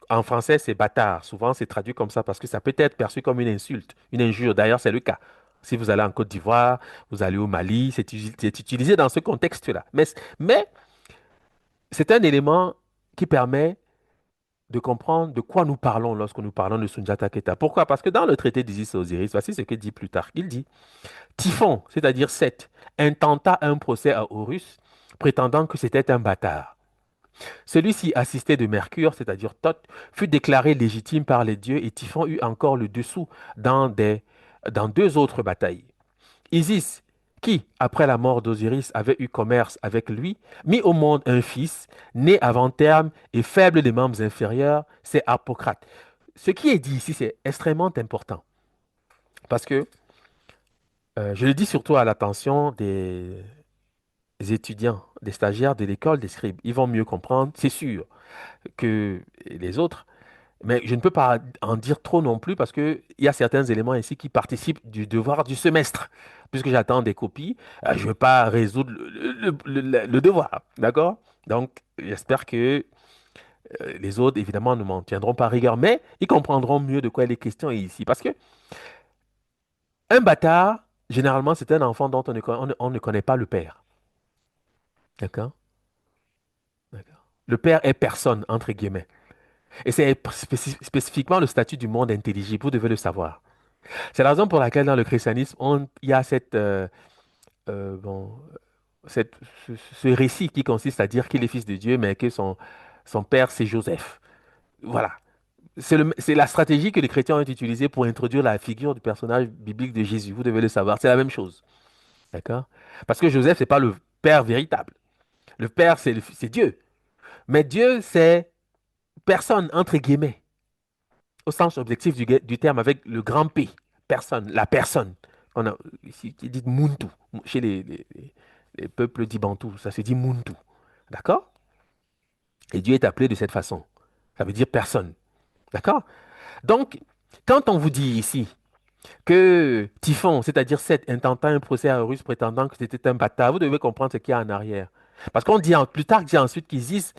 En français, c'est bâtard. Souvent, c'est traduit comme ça parce que ça peut être perçu comme une insulte, une injure. D'ailleurs, c'est le cas. Si vous allez en Côte d'Ivoire, vous allez au Mali, c'est utilisé dans ce contexte-là. Mais c'est un élément qui permet de comprendre de quoi nous parlons lorsque nous parlons de Sundiata Keita. Pourquoi? Parce que dans le traité d'Isis et Osiris, voici ce qu'il dit plus tard. Il dit, Typhon, c'est-à-dire Seth, intenta un procès à Horus, prétendant que c'était un bâtard. Celui-ci, assisté de Mercure, c'est-à-dire Thoth, fut déclaré légitime par les dieux et Typhon eut encore le dessous dans deux autres batailles. Isis, qui, après la mort d'Osiris, avait eu commerce avec lui, mit au monde un fils, né avant terme et faible des membres inférieurs, c'est Harpocrate. Ce qui est dit ici, c'est extrêmement important parce que je le dis surtout à l'attention des étudiants, des stagiaires de l'école des scribes. Ils vont mieux comprendre, c'est sûr, que les autres. Mais je ne peux pas en dire trop non plus parce qu'il y a certains éléments ici qui participent du devoir du semestre. Puisque j'attends des copies, je ne veux pas résoudre le devoir. D'accord? Donc, j'espère que les autres, évidemment, ne m'en tiendront pas rigueur, mais ils comprendront mieux de quoi il est question ici. Parce que un bâtard, généralement, c'est un enfant dont on ne connaît pas le père. D'accord? D'accord. Le père est personne, entre guillemets. Et c'est spécifiquement le statut du monde intelligible, vous devez le savoir. C'est la raison pour laquelle dans le christianisme, il y a bon, cette, ce récit qui consiste à dire qu'il est fils de Dieu, mais que son père, c'est Joseph. Voilà. C'est la stratégie que les chrétiens ont utilisée pour introduire la figure du personnage biblique de Jésus. Vous devez le savoir. C'est la même chose. D'accord? Parce que Joseph, c'est pas le père véritable. Le père, c'est Dieu. Mais Dieu, c'est personne, entre guillemets, au sens objectif du terme, avec le grand P. Personne, la personne. On a ici qui dit Muntu. Chez les peuples dits Bantou, ça se dit Muntu. D'accord? Et Dieu est appelé de cette façon. Ça veut dire personne. D'accord? Donc, quand on vous dit ici que Typhon, c'est-à-dire Seth, intentant un procès à Horus prétendant que c'était un bâtard, vous devez comprendre ce qu'il y a en arrière. Parce qu'on dit plus tard, dit ensuite qu'Isis,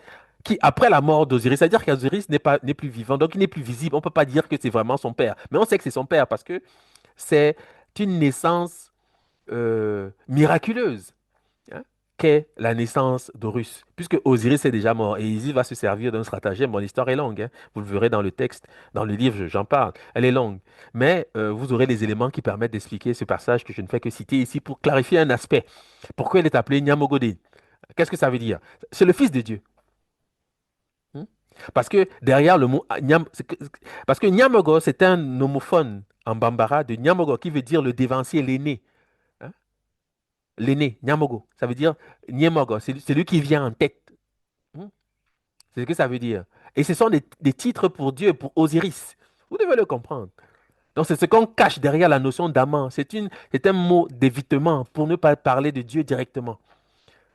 qui après la mort d'Osiris, c'est-à-dire qu'Osiris n'est plus vivant, donc il n'est plus visible. On ne peut pas dire que c'est vraiment son père. Mais on sait que c'est son père parce que c'est une naissance miraculeuse, hein, qu'est la naissance d'Horus. Puisque Osiris est déjà mort et Isis va se servir d'un stratagème. Mon histoire est longue, hein. Vous le verrez dans le texte, dans le livre, j'en parle. Elle est longue. Mais vous aurez les éléments qui permettent d'expliquer ce passage que je ne fais que citer ici pour clarifier un aspect. Pourquoi il est appelé Nyamogodin? Qu'est-ce que ça veut dire? C'est le fils de Dieu. Hmm. Parce que derrière le mot parce que Nyamogo, c'est un homophone en bambara de Nyamogo qui veut dire le dévancier, l'aîné. Hein. L'aîné, Nyamogo. Ça veut dire Nyamogo, c'est lui qui vient en tête. Hmm. C'est ce que ça veut dire. Et ce sont des titres pour Dieu, pour Osiris. Vous devez le comprendre. Donc c'est ce qu'on cache derrière la notion d'amant. C'est un mot d'évitement pour ne pas parler de Dieu directement.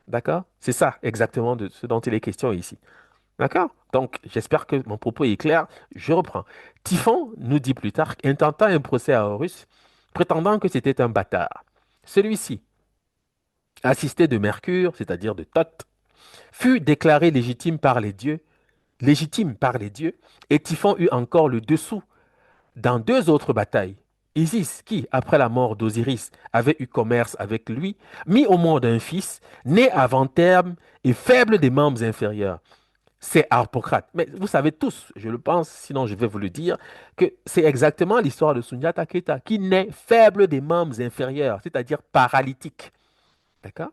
D'accord? C'est ça exactement de ce dont il est question ici. D'accord? Donc, j'espère que mon propos est clair. Je reprends. Typhon nous dit plus tard, intentant un procès à Horus, prétendant que c'était un bâtard. Celui-ci, assisté de Mercure, c'est-à-dire de Thoth, fut déclaré légitime par les dieux, et Typhon eut encore le dessous dans deux autres batailles. Isis, qui, après la mort d'Osiris, avait eu commerce avec lui, mit au monde un fils, né avant terme et faible des membres inférieurs. C'est Harpocrate. Mais vous savez tous, je le pense, sinon je vais vous le dire, que c'est exactement l'histoire de Sundiata Keita, qui naît faible des membres inférieurs, c'est-à-dire paralytique. D'accord?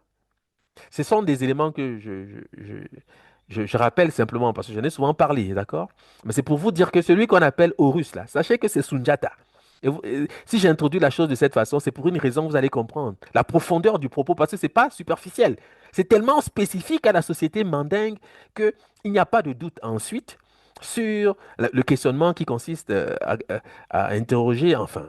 Ce sont des éléments que je rappelle simplement parce que j'en ai souvent parlé, d'accord? Mais c'est pour vous dire que celui qu'on appelle Horus, là, sachez que c'est Sundiata. Et si j'introduis la chose de cette façon, c'est pour une raison, vous allez comprendre. La profondeur du propos, parce que ce n'est pas superficiel. C'est tellement spécifique à la société mandingue qu'il n'y a pas de doute ensuite sur le questionnement qui consiste à interroger, enfin,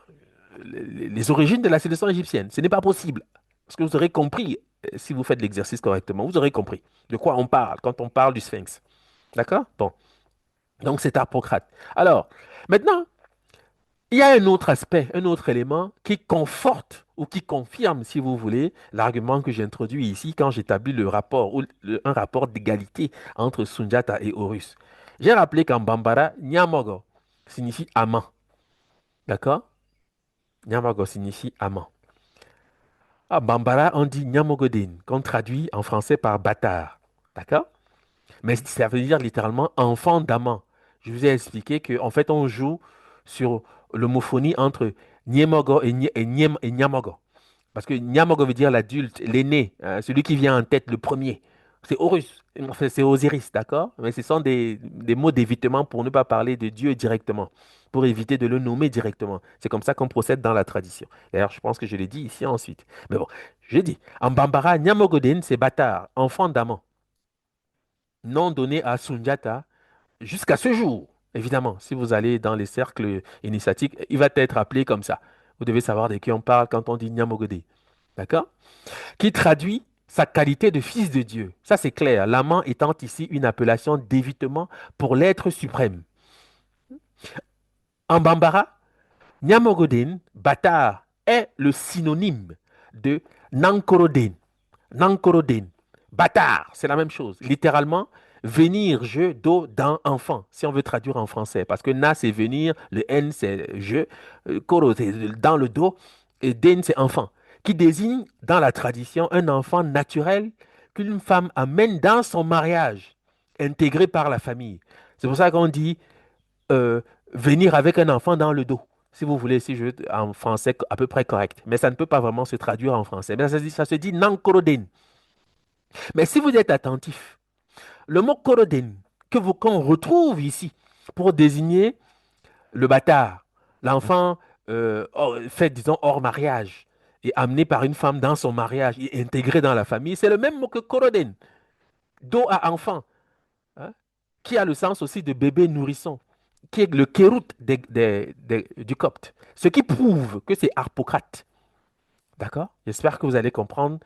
les origines de la civilisation égyptienne. Ce n'est pas possible. Parce que vous aurez compris, si vous faites l'exercice correctement, vous aurez compris de quoi on parle quand on parle du Sphinx. D'accord? Bon. Donc, c'est Hippocrate. Alors, maintenant, il y a un autre aspect, un autre élément qui conforte ou qui confirme, si vous voulez, l'argument que j'introduis ici quand j'établis le rapport ou un rapport d'égalité entre Sundiata et Horus. J'ai rappelé qu'en Bambara, Nyamogo signifie amant. D'accord? Nyamogo signifie amant. Ah, Bambara, on dit Nyamogodin, qu'on traduit en français par bâtard. D'accord? Mais ça veut dire littéralement enfant d'amant. Je vous ai expliqué qu'en fait, on joue sur l'homophonie entre Nyemogo et Nyamogo. Parce que Nyamogo veut dire l'adulte, l'aîné, hein, celui qui vient en tête, le premier. C'est Horus, enfin, c'est Osiris, d'accord? Mais ce sont des mots d'évitement pour ne pas parler de Dieu directement, pour éviter de le nommer directement. C'est comme ça qu'on procède dans la tradition. D'ailleurs, je pense que je l'ai dit ici ensuite. Mais bon, je dis, en Bambara, Nyamogodin, c'est bâtard, enfant d'amant, nom donné à Sundiata jusqu'à ce jour. Évidemment, si vous allez dans les cercles initiatiques, il va être appelé comme ça. Vous devez savoir de qui on parle quand on dit Nyamogodé. D'accord? Qui traduit sa qualité de fils de Dieu. Ça, c'est clair. L'amant étant ici une appellation d'évitement pour l'être suprême. En Bambara, Nyamogodin, bâtard, est le synonyme de Nankorodin. Nankorodin, bâtard, c'est la même chose. Littéralement, venir, je, do, dans, enfant, si on veut traduire en français. Parce que na, c'est venir, le n, c'est je, koro, c'est dans le dos, et den, c'est enfant. Qui désigne, dans la tradition, un enfant naturel qu'une femme amène dans son mariage, intégré par la famille. C'est pour ça qu'on dit euh, venir avec un enfant dans le dos. Si vous voulez, si je veux en français à peu près correct. Mais ça ne peut pas vraiment se traduire en français. Mais ça se dit nankoroden. Mais si vous êtes attentif, le mot koroden qu'on retrouve ici pour désigner le bâtard, l'enfant fait, disons, hors mariage et amené par une femme dans son mariage et intégré dans la famille, c'est le même mot que koroden, dos à enfant, hein, qui a le sens aussi de bébé nourrisson, qui est le kérout du copte. Ce qui prouve que c'est Harpocrate. D'accord? J'espère que vous allez comprendre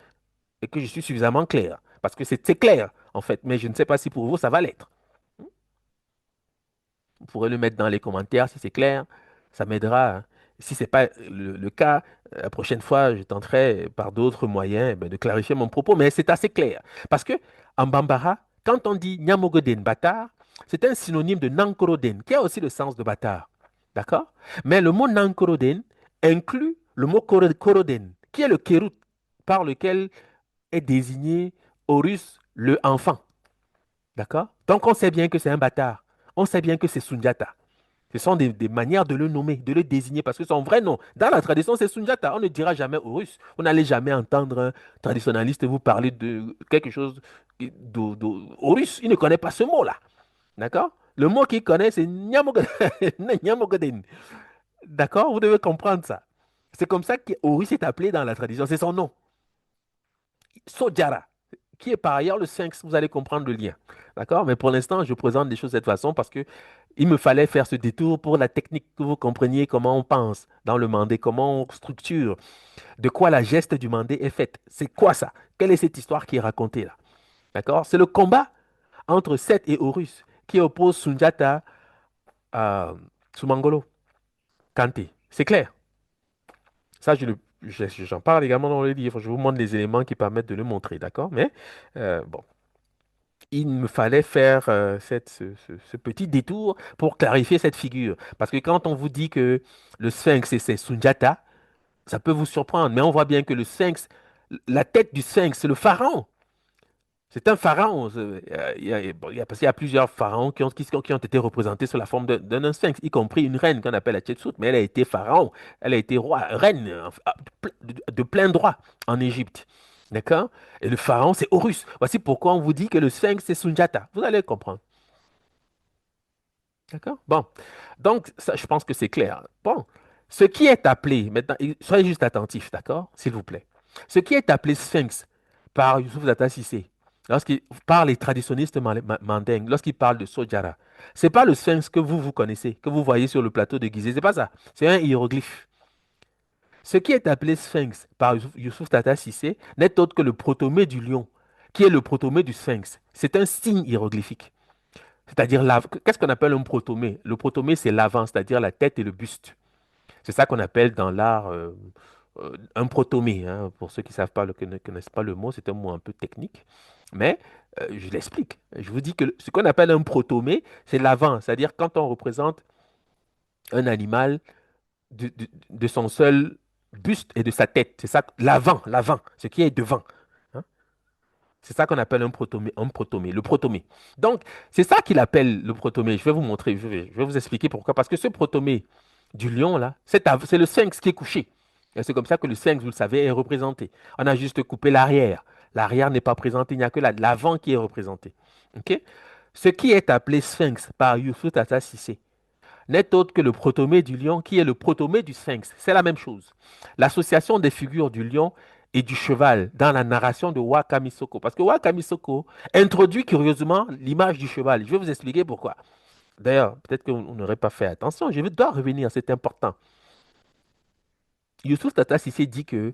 et que je suis suffisamment clair. Parce que c'est clair, en fait, mais je ne sais pas si pour vous, ça va l'être. Vous pourrez le mettre dans les commentaires si c'est clair. Ça m'aidera, hein. Si ce n'est pas le cas, la prochaine fois, je tenterai par d'autres moyens de clarifier mon propos, mais c'est assez clair. Parce que en Bambara, quand on dit Nyamogoden, bâtard, c'est un synonyme de Nankoroden, qui a aussi le sens de bâtard. D'accord? Mais le mot Nankoroden inclut le mot Koroden, qui est le kérout par lequel est désigné Horus, le enfant. D'accord? Donc on sait bien que c'est un bâtard. On sait bien que c'est Sundiata. Ce sont des manières de le nommer, de le désigner, parce que son vrai nom, dans la tradition, c'est Sundiata. On ne dira jamais Horus. Vous n'allez jamais entendre un traditionnaliste vous parler de quelque chose Horus. Il ne connaît pas ce mot-là. D'accord? Le mot qu'il connaît, c'est Nyamogoden. D'accord? Vous devez comprendre ça. C'est comme ça qu'Horus est appelé dans la tradition. C'est son nom. Sojara, qui est par ailleurs le sphinx. Vous allez comprendre le lien. D'accord? Mais pour l'instant, je présente des choses de cette façon parce que il me fallait faire ce détour pour la technique, que vous compreniez comment on pense dans le mandé, comment on structure, de quoi la geste du mandé est faite. C'est quoi ça? Quelle est cette histoire qui est racontée là? D'accord? C'est le combat entre Seth et Horus qui oppose Sundiata à Sumangolo, Kanté. C'est clair. Ça, j'en parle également dans le livre. Je vous montre les éléments qui permettent de le montrer, d'accord? Mais bon, il me fallait faire ce petit détour pour clarifier cette figure. Parce que quand on vous dit que le sphinx, c'est Sundiata, ça peut vous surprendre. Mais on voit bien que le sphinx, la tête du sphinx, c'est le pharaon. C'est un pharaon. Bon, parce qu'il y a plusieurs pharaons qui ont été représentés sous la forme d'un sphinx, y compris une reine qu'on appelle Hatshepsut, mais elle a été pharaon, elle a été roi, reine de plein droit en Égypte. D'accord? Et le pharaon, c'est Horus. Voici pourquoi on vous dit que le sphinx, c'est Sundiata. Vous allez comprendre. D'accord? Bon. Donc, ça, je pense que c'est clair. Bon. Ce qui est appelé, maintenant, soyez juste attentifs, d'accord? S'il vous plaît. Ce qui est appelé sphinx par Youssouf Data Sissé, par les traditionnistes mandingues, lorsqu'il parle de Sojara, c'est pas le sphinx que vous connaissez, que vous voyez sur le plateau de Gizeh, c'est pas ça. C'est un hiéroglyphe. Ce qui est appelé sphinx par Youssouf Tata Sissé n'est autre que le protomée du lion, qui est le protomée du sphinx. C'est un signe hiéroglyphique. C'est-à-dire, qu'est-ce qu'on appelle un protomée? Le protomée, c'est l'avant, c'est-à-dire la tête et le buste. C'est ça qu'on appelle dans l'art un protomée, hein. Pour ceux qui ne savent pas, qui ne connaissent pas le mot, c'est un mot un peu technique. Mais Je l'explique. Je vous dis que ce qu'on appelle un protomé, c'est l'avant. C'est-à-dire quand on représente un animal de son seul buste et de sa tête. C'est ça, l'avant, l'avant, ce qui est devant. Hein. C'est ça qu'on appelle un protomé, le protomé. Donc, c'est ça qu'il appelle le protomé. Je vais vous montrer, je vais vous expliquer pourquoi. Parce que ce protomé du lion, là, c'est le sphinx qui est couché. Et c'est comme ça que le sphinx, vous le savez, est représenté. On a juste coupé l'arrière. L'arrière n'est pas présenté, il n'y a que l'avant qui est représenté. OK? Ce qui est appelé sphinx par Youssouf Tata Sissé n'est autre que le protomée du lion qui est le protomée du sphinx. C'est la même chose. L'association des figures du lion et du cheval dans la narration de Wakamisoko. Parce que Wakamisoko introduit curieusement l'image du cheval. Je vais vous expliquer pourquoi. D'ailleurs, peut-être qu'on n'aurait pas fait attention. Dois revenir, c'est important. Youssouf Tata Sissé dit que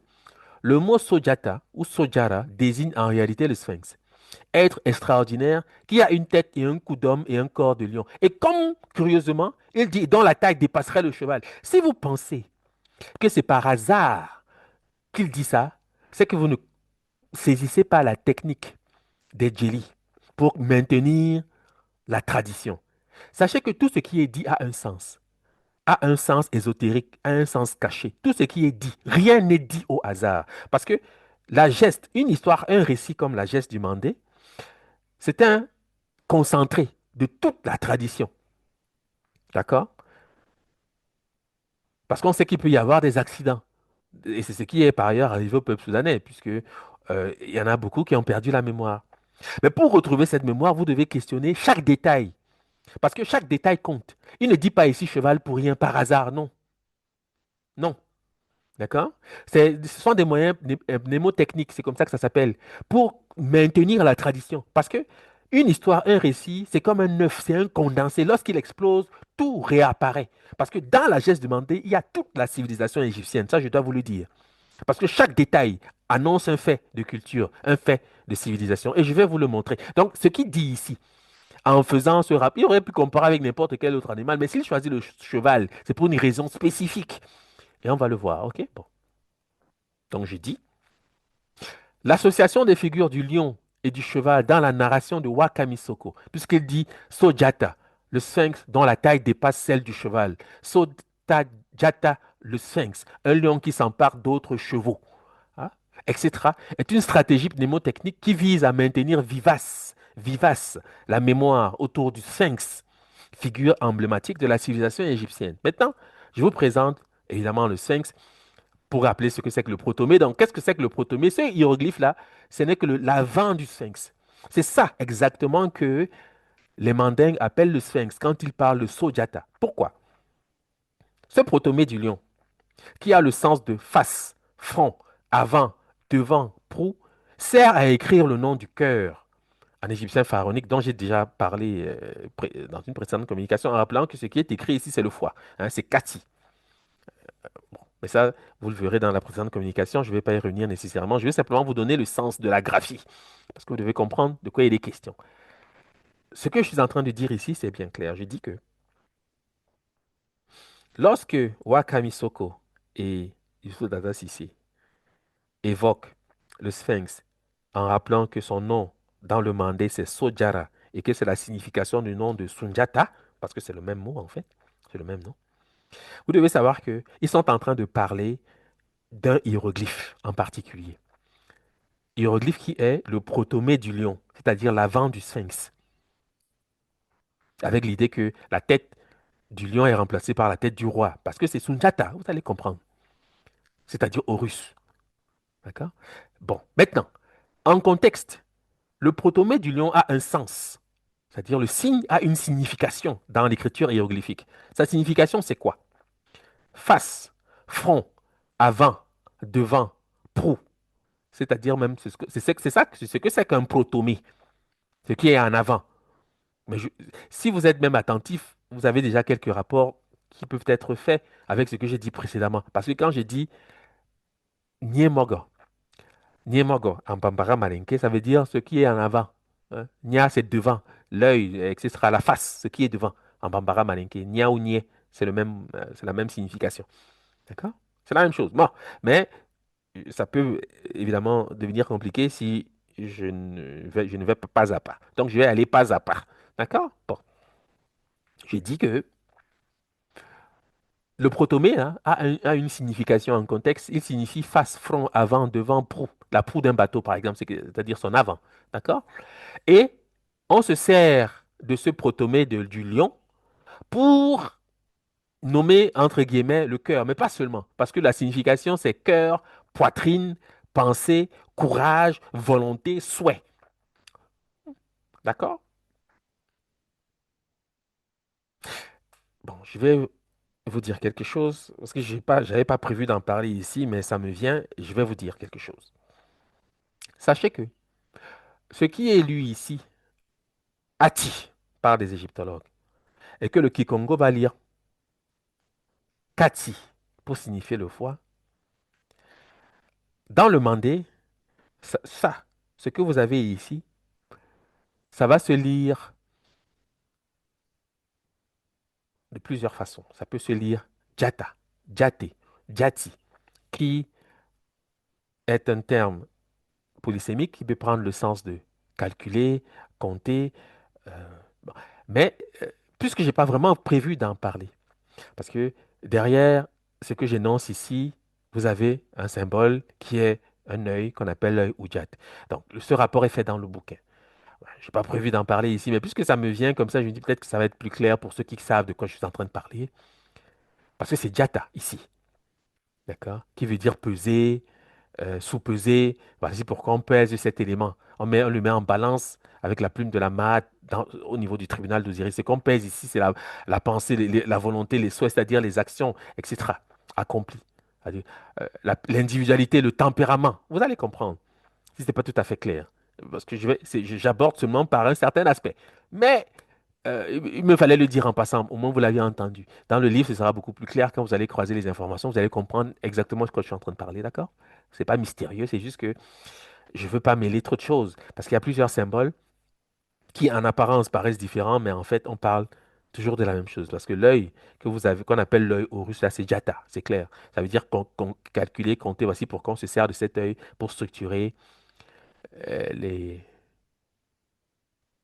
le mot Sojata ou Sojara désigne en réalité le sphinx. Être extraordinaire qui a une tête et un cou d'homme et un corps de lion. Et comme, curieusement, il dit, dont la taille dépasserait le cheval. Si vous pensez que c'est par hasard qu'il dit ça, c'est que vous ne saisissez pas la technique des jelly pour maintenir la tradition. Sachez que tout ce qui est dit a un sens ésotérique, a un sens caché. Tout ce qui est dit, rien n'est dit au hasard. Parce que la geste, une histoire, un récit comme la geste du Mandé, c'est un concentré de toute la tradition. D'accord? Parce qu'on sait qu'il peut y avoir des accidents. Et c'est ce qui est par ailleurs arrivé au peuple soudanais, puisque il y en a beaucoup qui ont perdu la mémoire. Mais pour retrouver cette mémoire, vous devez questionner chaque détail. Parce que chaque détail compte. Il ne dit pas ici cheval pour rien, par hasard, non. Non. D'accord? Ce sont des moyens mnémotechniques, c'est comme ça que ça s'appelle, pour maintenir la tradition. Parce que une histoire, un récit, c'est comme un œuf, c'est un condensé. Lorsqu'il explose, tout réapparaît. Parce que dans la geste demandée, il y a toute la civilisation égyptienne. Ça, je dois vous le dire. Parce que chaque détail annonce un fait de culture, un fait de civilisation. Et je vais vous le montrer. Donc, ce qu'il dit ici, en faisant ce rap, il aurait pu comparer avec n'importe quel autre animal, mais s'il choisit le cheval, c'est pour une raison spécifique. Et on va le voir, ok? Bon. Donc, je dis, l'association des figures du lion et du cheval dans la narration de Wakamisoko, puisqu'il dit Sojata, le sphinx dont la taille dépasse celle du cheval. Sojata, le sphinx, un lion qui s'empare d'autres chevaux, hein, etc., est une stratégie mnémotechnique qui vise à maintenir vivace la mémoire autour du sphinx, figure emblématique de la civilisation égyptienne. Maintenant, je vous présente évidemment le sphinx pour rappeler ce que c'est que le protomée. Donc, qu'est-ce que c'est que le protomée? Ce hiéroglyphe-là, ce n'est que l'avant du sphinx. C'est ça exactement que les Mandingues appellent le sphinx quand ils parlent de Sojata. Pourquoi? Ce protomée du lion, qui a le sens de face, front, avant, devant, prou, sert à écrire le nom du cœur en égyptien pharaonique dont j'ai déjà parlé dans une précédente communication en rappelant que ce qui est écrit ici, c'est le foie. Hein, c'est Kati. Mais ça, vous le verrez dans la précédente communication, je ne vais pas y revenir nécessairement. Je vais simplement vous donner le sens de la graphie, parce que vous devez comprendre de quoi il est question. Ce que je suis en train de dire ici, c'est bien clair. Je dis que lorsque Wakami Soko et Yusuf Dada Sissi évoquent le sphinx en rappelant que son nom dans le mandé, c'est Sojara, et que c'est la signification du nom de Sunjata, parce que c'est le même mot en fait, c'est le même nom, vous devez savoir qu'ils sont en train de parler d'un hiéroglyphe en particulier. Hiéroglyphe qui est le protomée du lion, c'est-à-dire l'avant du sphinx, avec l'idée que la tête du lion est remplacée par la tête du roi, parce que c'est Sunjata, vous allez comprendre, c'est-à-dire Horus. D'accord? Bon, maintenant, en contexte, le protomée du lion a un sens, c'est-à-dire le signe a une signification dans l'écriture hiéroglyphique. Sa signification, c'est quoi? Face, front, avant, devant, pro. C'est-à-dire même, c'est ce que c'est qu'un protomée, ce qui est en avant. Mais si vous êtes même attentif, vous avez déjà quelques rapports qui peuvent être faits avec ce que j'ai dit précédemment. Parce que quand j'ai dit Niemogo, Niemogo en Bambara Malinké, ça veut dire ce qui est en avant. Hein. Nia, c'est devant, l'œil, etc. La face, ce qui est devant en Bambara Malinké. Nia ou Nie, c'est la même signification. D'accord? C'est la même chose. Bon, mais ça peut évidemment devenir compliqué si je ne vais pas à pas. Donc, je vais aller pas à pas. D'accord? Bon, je dis que le protomé hein, a une signification en contexte. Il signifie face, front, avant, devant, proue. La proue d'un bateau, par exemple, c'est-à-dire son avant. D'accord? Et on se sert de ce protomé du lion pour nommer, entre guillemets, le cœur, mais pas seulement, parce que la signification, c'est cœur, poitrine, pensée, courage, volonté, souhait. D'accord? Bon, je vais vous dire quelque chose, parce que j'avais pas prévu d'en parler ici, mais ça me vient, je vais vous dire quelque chose. Sachez que ce qui est lu ici, Ati, par des égyptologues, et que le Kikongo va lire Kati, pour signifier le foie, dans le mandé, ce que vous avez ici, ça va se lire de plusieurs façons. Ça peut se lire Jata, Jate, Jati, qui est un terme polysémique qui peut prendre le sens de calculer, compter. euh, bon. Mais puisque je n'ai pas vraiment prévu d'en parler, parce que derrière ce que j'énonce ici, vous avez un symbole qui est un œil qu'on appelle l'œil Ujat. Donc, ce rapport est fait dans le bouquin. Je n'ai pas prévu d'en parler ici, mais puisque ça me vient comme ça, je me dis peut-être que ça va être plus clair pour ceux qui savent de quoi je suis en train de parler. Parce que c'est Jata ici, d'accord? Qui veut dire peser, sous-peser. Voici pourquoi on pèse cet élément. On le met en balance avec la plume de la mat au niveau du tribunal d'Osiris. Ce qu'on pèse ici, c'est la pensée, la volonté, les souhaits, c'est-à-dire les actions, etc. accomplies. C'est-à-dire, l'individualité, le tempérament. Vous allez comprendre si ce n'est pas tout à fait clair. Parce que j'aborde seulement par un certain aspect. Mais il me fallait le dire en passant, au moins vous l'aviez entendu. Dans le livre, ce sera beaucoup plus clair quand vous allez croiser les informations, vous allez comprendre exactement ce que je suis en train de parler, d'accord? C'est pas mystérieux, c'est juste que je veux pas mêler trop de choses parce qu'il y a plusieurs symboles qui en apparence paraissent différents, mais en fait, on parle toujours de la même chose. Parce que l'œil que vous avez, qu'on appelle l'œil au russe, là, c'est jata, c'est clair. Ça veut dire qu'on calculer, compter, voici pourquoi on se sert de cet œil pour structurer euh, les,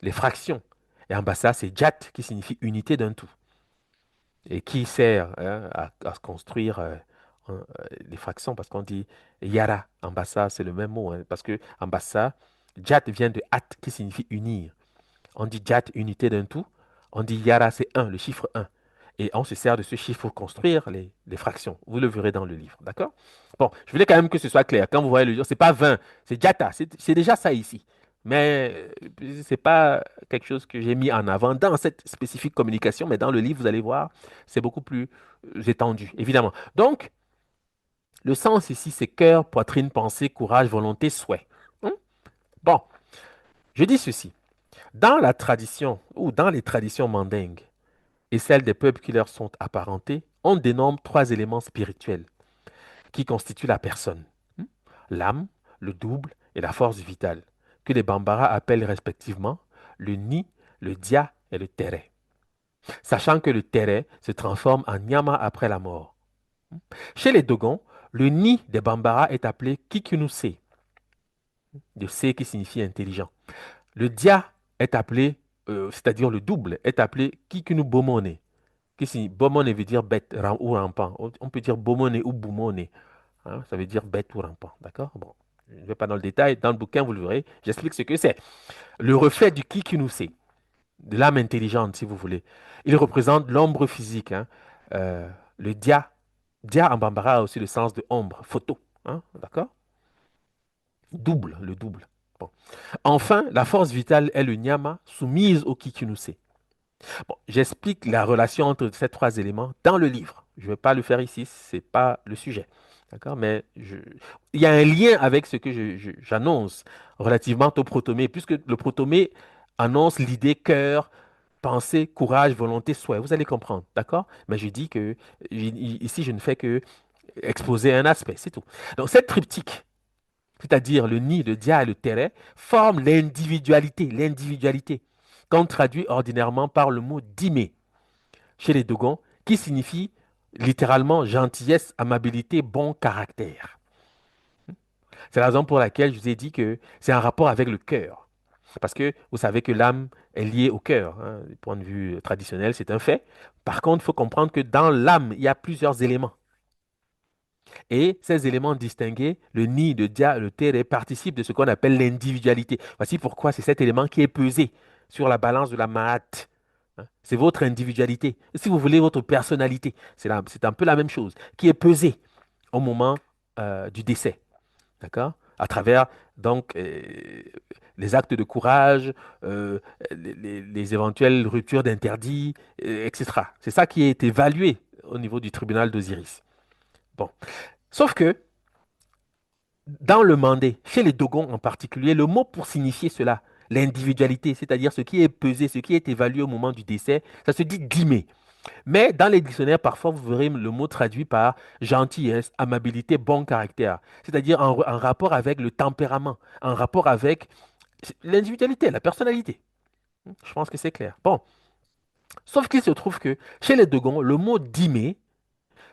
les fractions. Et en bas, ça, c'est jat qui signifie unité d'un tout. Et qui sert hein, à se construire les fractions, parce qu'on dit yara, en bassa, c'est le même mot, hein, parce que en bassa, jat vient de at, qui signifie unir. On dit jat, unité d'un tout. On dit yara, c'est un, le chiffre un. Et on se sert de ce chiffre pour construire les fractions. Vous le verrez dans le livre, d'accord? Bon, je voulais quand même que ce soit clair. Quand vous voyez le livre, c'est pas 20, c'est jata, c'est déjà ça ici. Mais c'est pas quelque chose que j'ai mis en avant dans cette spécifique communication, mais dans le livre, vous allez voir, c'est beaucoup plus étendu, évidemment. Donc, le sens ici, c'est cœur, poitrine, pensée, courage, volonté, souhait. Hein? Bon, je dis ceci. Dans la tradition, ou dans les traditions mandingues, et celles des peuples qui leur sont apparentés, on dénomme trois éléments spirituels qui constituent la personne. Hmm? L'âme, le double et la force vitale, que les Bambara appellent respectivement le Ni, le Dia et le Tere. Sachant que le Tere se transforme en Nyama après la mort. Chez les Dogons, le Ni des Bambara est appelé Kikunuse, de C qui signifie intelligent. Le Dia est appelé, c'est-à-dire le double, est appelé Kikunu Bomone, qui signifie Bomone veut dire bête ou rampant. On peut dire Bomone ou Boumone. Hein, ça veut dire bête ou rampant. D'accord? Bon, je ne vais pas dans le détail. Dans le bouquin, vous le verrez. J'explique ce que c'est. Le reflet du Kikunuse, de l'âme intelligente, si vous voulez. Il représente l'ombre physique. Hein. Euh, le dia. Dia en bambara a aussi le sens de ombre, photo. Hein, d'accord? Double, le double. Bon. Enfin, la force vitale est le nyama, soumise au Kikunuse. Bon, j'explique la relation entre ces trois éléments dans le livre. Je ne vais pas le faire ici, ce n'est pas le sujet. D'accord? Mais il y a un lien avec ce que j'annonce relativement au protomé, puisque le protomé annonce l'idée cœur, pensée, courage, volonté, souhait. Vous allez comprendre. D'accord? Mais je dis que ici, je ne fais que exposer un aspect, c'est tout. Donc, cette triptyque, c'est-à-dire le ni, le dia et le tere, forment l'individualité, l'individualité, qu'on traduit ordinairement par le mot dime chez les Dogons, qui signifie littéralement gentillesse, amabilité, bon caractère. C'est la raison pour laquelle je vous ai dit que c'est un rapport avec le cœur. Parce que vous savez que l'âme est liée au cœur, hein. Du point de vue traditionnel, c'est un fait. Par contre, il faut comprendre que dans l'âme, il y a plusieurs éléments. Et ces éléments distingués, le ni, le dia, le tere, participent de ce qu'on appelle l'individualité. Voici pourquoi c'est cet élément qui est pesé sur la balance de la maat. Hein. C'est votre individualité. Si vous voulez, votre personnalité, c'est un peu la même chose, qui est pesée au moment du décès. D'accord? À travers, donc, les actes de courage, euh, les éventuelles ruptures d'interdits, etc. C'est ça qui est évalué au niveau du tribunal d'Osiris. Bon. Sauf que, dans le mandé, chez les Dogons en particulier, le mot pour signifier cela, l'individualité, c'est-à-dire ce qui est pesé, ce qui est évalué au moment du décès, ça se dit dimé. Mais dans les dictionnaires, parfois, vous verrez le mot traduit par gentillesse, amabilité, bon caractère, c'est-à-dire en rapport avec le tempérament, en rapport avec l'individualité, la personnalité. Je pense que c'est clair. Bon, sauf qu'il se trouve que chez les Dogons, le mot dimé,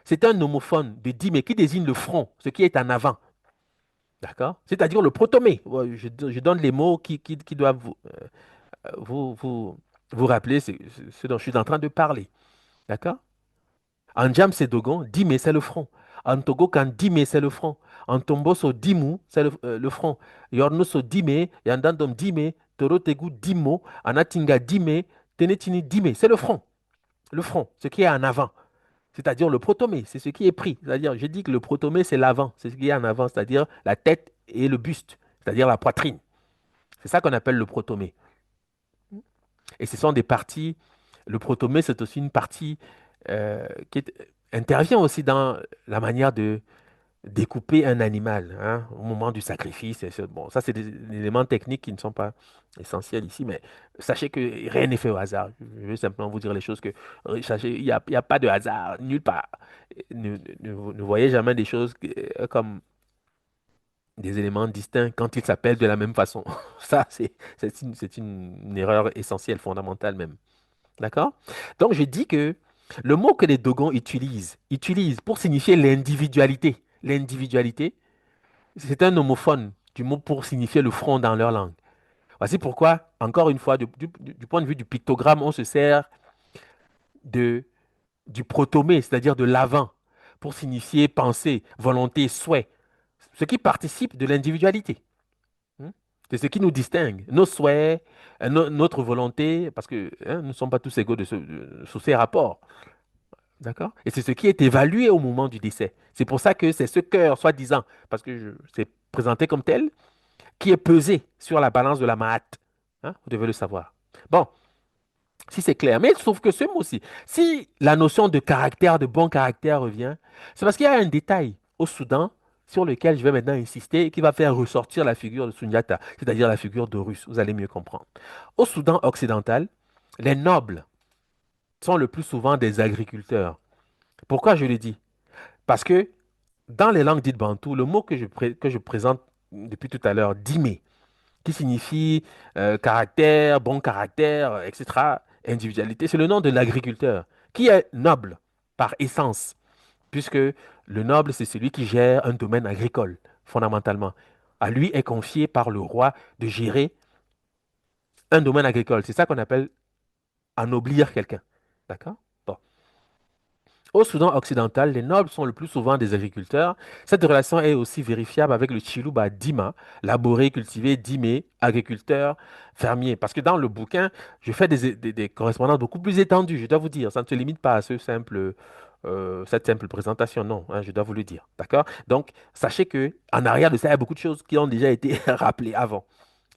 c'est un homophone de dimé qui désigne le front, ce qui est en avant. D'accord? C'est-à-dire le protomé. Ouais, je donne les mots qui doivent vous, vous, vous rappeler ce dont je suis en train de parler. D'accord? En Jam, c'est Dogon, Dime, c'est le front. En Togo, quand Dime, c'est le front. En Tomboso, Dimu, c'est le front. Yornoso, Dime, Yandandom, Dime, Torotegu, Dimo, Anatinga, Dime, Tenetini, Dime, c'est le front. Le front, ce qui est en avant. C'est-à-dire le protomé, c'est ce qui est pris. C'est-à-dire, je dis que le protomé, c'est l'avant, c'est ce qui est en avant, c'est-à-dire la tête et le buste, c'est-à-dire la poitrine. C'est ça qu'on appelle le protomé. Et ce sont des parties, le protomé, c'est aussi une partie intervient aussi dans la manière de découper un animal hein, au moment du sacrifice. Bon, ça, c'est des éléments techniques qui ne sont pas essentiels ici, mais sachez que rien n'est fait au hasard. Je veux simplement vous dire les choses que, sachez, il y a pas de hasard, nulle part. Ne voyez jamais des choses comme des éléments distincts quand ils s'appellent de la même façon. Ça, c'est une erreur essentielle, fondamentale même. D'accord? Donc, je dis que le mot que les Dogons utilisent pour signifier l'individualité. L'individualité, c'est un homophone du mot pour signifier le front dans leur langue. Voici pourquoi, encore une fois, du point de vue du pictogramme, on se sert de, du protomé, c'est-à-dire de l'avant, pour signifier pensée, volonté, souhait, ce qui participe de l'individualité. Hein. C'est ce qui nous distingue. Nos souhaits, notre volonté, parce que hein, nous ne sommes pas tous égaux sous ces rapports. D'accord? Et c'est ce qui est évalué au moment du décès. C'est pour ça que c'est ce cœur, soi-disant, parce que c'est présenté comme tel, qui est pesé sur la balance de la Mahat. Hein? Vous devez le savoir. Bon, si c'est clair. Mais sauf que ce mot-ci, si la notion de caractère, de bon caractère revient, c'est parce qu'il y a un détail au Soudan sur lequel je vais maintenant insister et qui va faire ressortir la figure de Sunyata, c'est-à-dire la figure d'Horus. Vous allez mieux comprendre. Au Soudan occidental, les nobles sont le plus souvent des agriculteurs. Pourquoi je le dis? Parce que dans les langues dites bantou, le mot que je présente depuis tout à l'heure, dime, qui signifie caractère, bon caractère, etc., individualité, c'est le nom de l'agriculteur, qui est noble par essence, puisque le noble, c'est celui qui gère un domaine agricole, fondamentalement. À lui est confié par le roi de gérer un domaine agricole. C'est ça qu'on appelle ennoblir quelqu'un. D'accord? Bon. Au Soudan occidental, les nobles sont le plus souvent des agriculteurs. Cette relation est aussi vérifiable avec le Chiluba Dima, labouré, cultivé, Dimé, agriculteur, fermier. Parce que dans le bouquin, je fais des correspondances beaucoup plus étendues, je dois vous dire. Ça ne se limite pas à cette simple présentation, non, hein, je dois vous le dire. D'accord? Donc, sachez que en arrière de ça, il y a beaucoup de choses qui ont déjà été rappelées avant.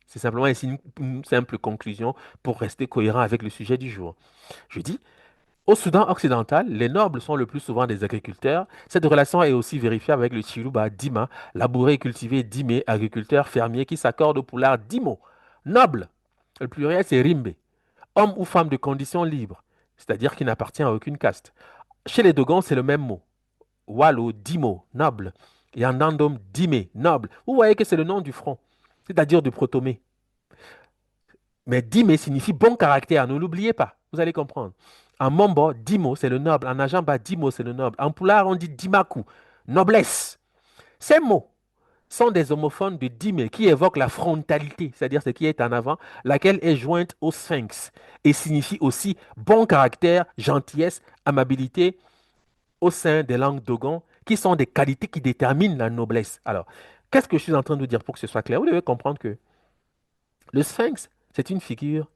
C'est simplement ici une simple conclusion pour rester cohérent avec le sujet du jour. Je dis, au Soudan occidental, les nobles sont le plus souvent des agriculteurs. Cette relation est aussi vérifiable avec le Chiluba Dima, labouré et cultivé Dimé, agriculteur fermier qui s'accorde au poulard Dimo. Noble, le pluriel c'est Rimbe, homme ou femme de condition libre, c'est-à-dire qui n'appartient à aucune caste. Chez les Dogons, c'est le même mot. Walo, Dimo, noble. Yandandom, Dimé, noble. Vous voyez que c'est le nom du front, c'est-à-dire du protomé. Mais Dime signifie bon caractère, ne l'oubliez pas. Vous allez comprendre. En Mombo, Dimo, c'est le noble. En Ajamba, Dimo, c'est le noble. En Pulaar, on dit Dimaku, noblesse. Ces mots sont des homophones de dime qui évoquent la frontalité, c'est-à-dire ce qui est en avant, laquelle est jointe au sphinx et signifie aussi bon caractère, gentillesse, amabilité au sein des langues dogon, qui sont des qualités qui déterminent la noblesse. Alors, qu'est-ce que je suis en train de vous dire pour que ce soit clair? Vous devez comprendre que le sphinx, c'est une figure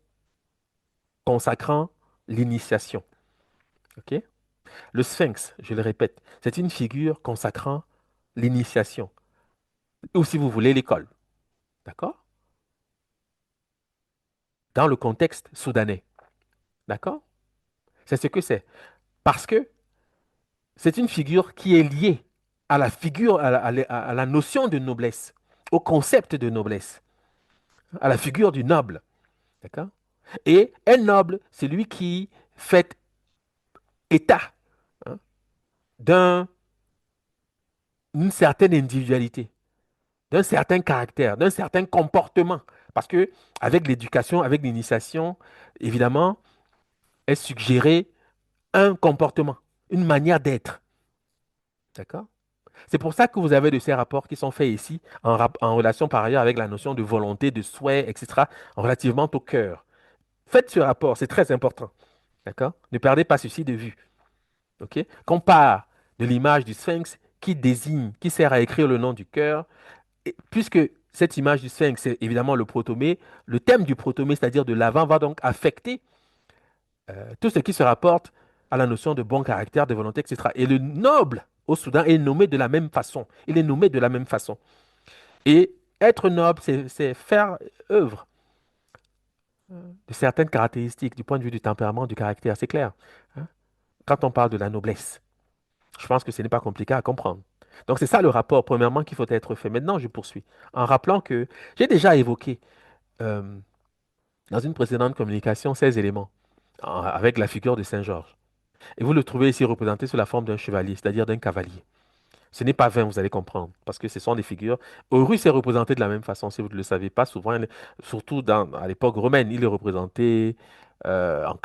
consacrant l'initiation. Ok? Le sphinx, je le répète, c'est une figure consacrant l'initiation, ou si vous voulez, l'école. D'accord? Dans le contexte soudanais. D'accord? C'est ce que c'est. Parce que c'est une figure qui est liée à la figure, à la notion de noblesse, au concept de noblesse, à la figure du noble. D'accord? Et un noble, c'est lui qui fait état, hein, d'un- d'une certaine individualité, d'un certain caractère, d'un certain comportement. Parce que avec l'éducation, avec l'initiation, évidemment, est suggéré un comportement, une manière d'être. D'accord? C'est pour ça que vous avez de ces rapports qui sont faits ici, en relation par ailleurs avec la notion de volonté, de souhait, etc., relativement au cœur. Faites ce rapport, c'est très important. D'accord? Ne perdez pas ceci de vue. OK? Qu'on part de l'image du sphinx qui désigne, qui sert à écrire le nom du cœur, et puisque cette image du sphinx, c'est évidemment le protomée, le thème du protomée, c'est-à-dire de l'avant, va donc affecter tout ce qui se rapporte à la notion de bon caractère, de volonté, etc. Et le noble au Soudan est nommé de la même façon. Il est nommé de la même façon. Et être noble, c'est faire œuvre de certaines caractéristiques du point de vue du tempérament, du caractère. C'est clair, hein, quand on parle de la noblesse. Je pense que ce n'est pas compliqué à comprendre. Donc c'est ça le rapport, premièrement, qu'il faut être fait. Maintenant, je poursuis en rappelant que j'ai déjà évoqué euh, dans une précédente communication ces éléments avec la figure de Saint-Georges. Et vous le trouvez ici représenté sous la forme d'un chevalier, c'est-à-dire d'un cavalier. Ce n'est pas vain, vous allez comprendre, parce que ce sont des figures. Horus est représenté de la même façon, si vous ne le savez pas, souvent, surtout à l'époque romaine, il est représenté en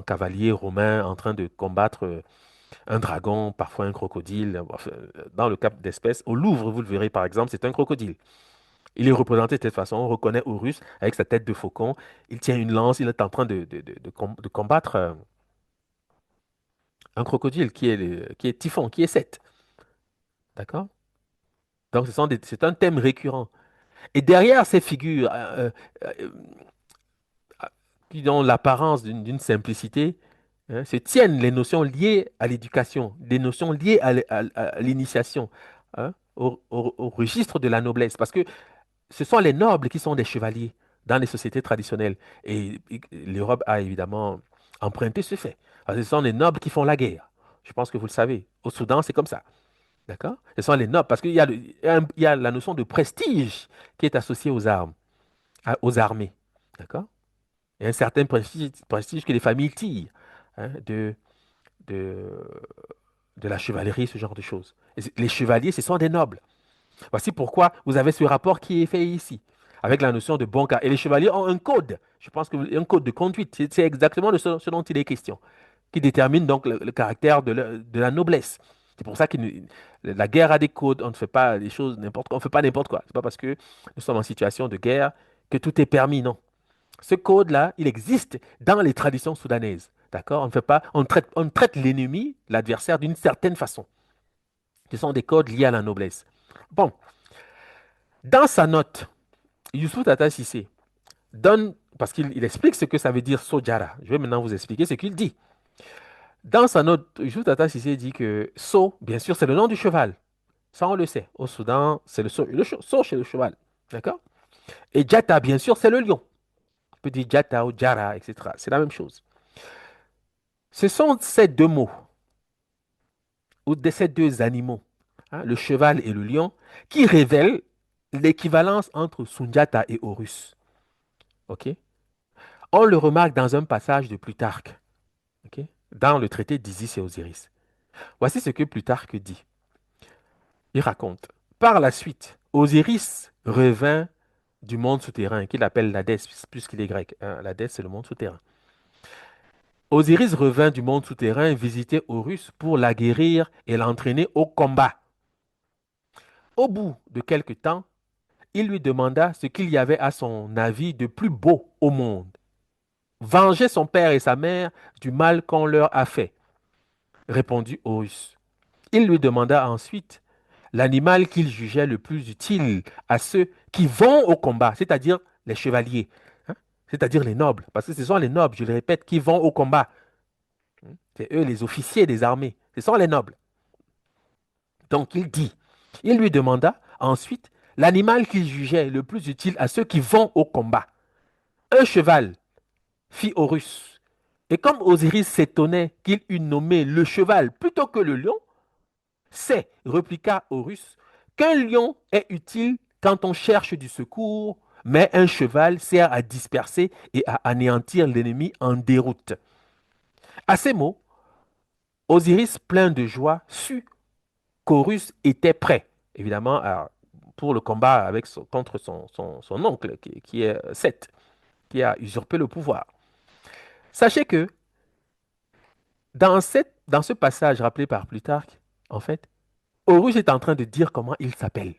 cavalier romain en train de combattre un dragon, parfois un crocodile. Enfin, dans le cas d'espèce, au Louvre, vous le verrez par exemple, c'est un crocodile. Il est représenté de cette façon, on reconnaît Horus avec sa tête de faucon, il tient une lance, il est en train de combattre un crocodile qui est Typhon, qui est Seth. D'accord? Donc, c'est un thème récurrent. Et derrière ces figures euh, qui ont l'apparence d'une simplicité, hein, se tiennent les notions liées à l'éducation, des notions liées à l'initiation, hein, au registre de la noblesse. Parce que ce sont les nobles qui sont des chevaliers dans les sociétés traditionnelles. Et l'Europe a évidemment emprunté ce fait. Parce que ce sont les nobles qui font la guerre. Je pense que vous le savez. Au Soudan, c'est comme ça. D'accord? Ce sont les nobles. Parce qu'il y a, il y a la notion de prestige qui est associée aux armes, aux armées. D'accord? Il y a un certain prestige que les familles tirent, hein, de, de la chevalerie, ce genre de choses. Les chevaliers, ce sont des nobles. Voici pourquoi vous avez ce rapport qui est fait ici, avec la notion de bon cas. Et les chevaliers ont un code, je pense que un code de conduite, c'est exactement ce dont il est question, qui détermine donc le caractère de la noblesse. C'est pour ça que la guerre a des codes, on ne fait pas les choses n'importe quoi, on ne fait pas n'importe quoi. C'est pas parce que nous sommes en situation de guerre que tout est permis, non. Ce code-là, il existe dans les traditions soudanaises. D'accord? On ne fait pas, on traite l'ennemi, l'adversaire, d'une certaine façon. Ce sont des codes liés à la noblesse. Bon, dans sa note, Youssouf Tata Sissé donne, parce qu'il explique ce que ça veut dire Sojara. Je vais maintenant vous expliquer ce qu'il dit. Dans sa note, Youssouf Tata Sissé dit que So, bien sûr, c'est le nom du cheval. Ça, on le sait. Au Soudan, c'est So chez le cheval. D'accord? Et Jata, bien sûr, c'est le lion. On peut dire Jata ou Jara, etc. C'est la même chose. Ce sont ces deux mots, ou de ces deux animaux, hein, le cheval et le lion, qui révèlent l'équivalence entre Sundiata et Horus. Ok? On le remarque dans un passage de Plutarque, ok, dans le traité d'Isis et Osiris. Voici ce que Plutarque dit. Il raconte. Par la suite, Osiris revint du monde souterrain, qu'il appelle l'Hadès, puisqu'il est grec. Hein, l'Hadès, c'est le monde souterrain. Osiris revint du monde souterrain visiter Horus pour l'aguerrir et l'entraîner au combat. Au bout de quelque temps, il lui demanda ce qu'il y avait à son avis de plus beau au monde. Venger son père et sa mère du mal qu'on leur a fait, répondit Horus. Il lui demanda ensuite l'animal qu'il jugeait le plus utile à ceux qui vont au combat, c'est-à-dire les chevaliers, hein, c'est-à-dire les nobles, parce que ce sont les nobles, je le répète, qui vont au combat. C'est eux les officiers des armées, ce sont les nobles. Donc il lui demanda ensuite l'animal qu'il jugeait le plus utile à ceux qui vont au combat. Un cheval, fit Horus. Et comme Osiris s'étonnait qu'il eût nommé le cheval plutôt que le lion, c'est, répliqua Horus, qu'un lion est utile quand on cherche du secours, mais un cheval sert à disperser et à anéantir l'ennemi en déroute. À ces mots, Osiris, plein de joie, sut qu'Horus était prêt, évidemment, pour le combat contre son oncle, qui est Seth, qui a usurpé le pouvoir. Sachez que dans ce passage rappelé par Plutarque, en fait, Horus est en train de dire comment il s'appelle.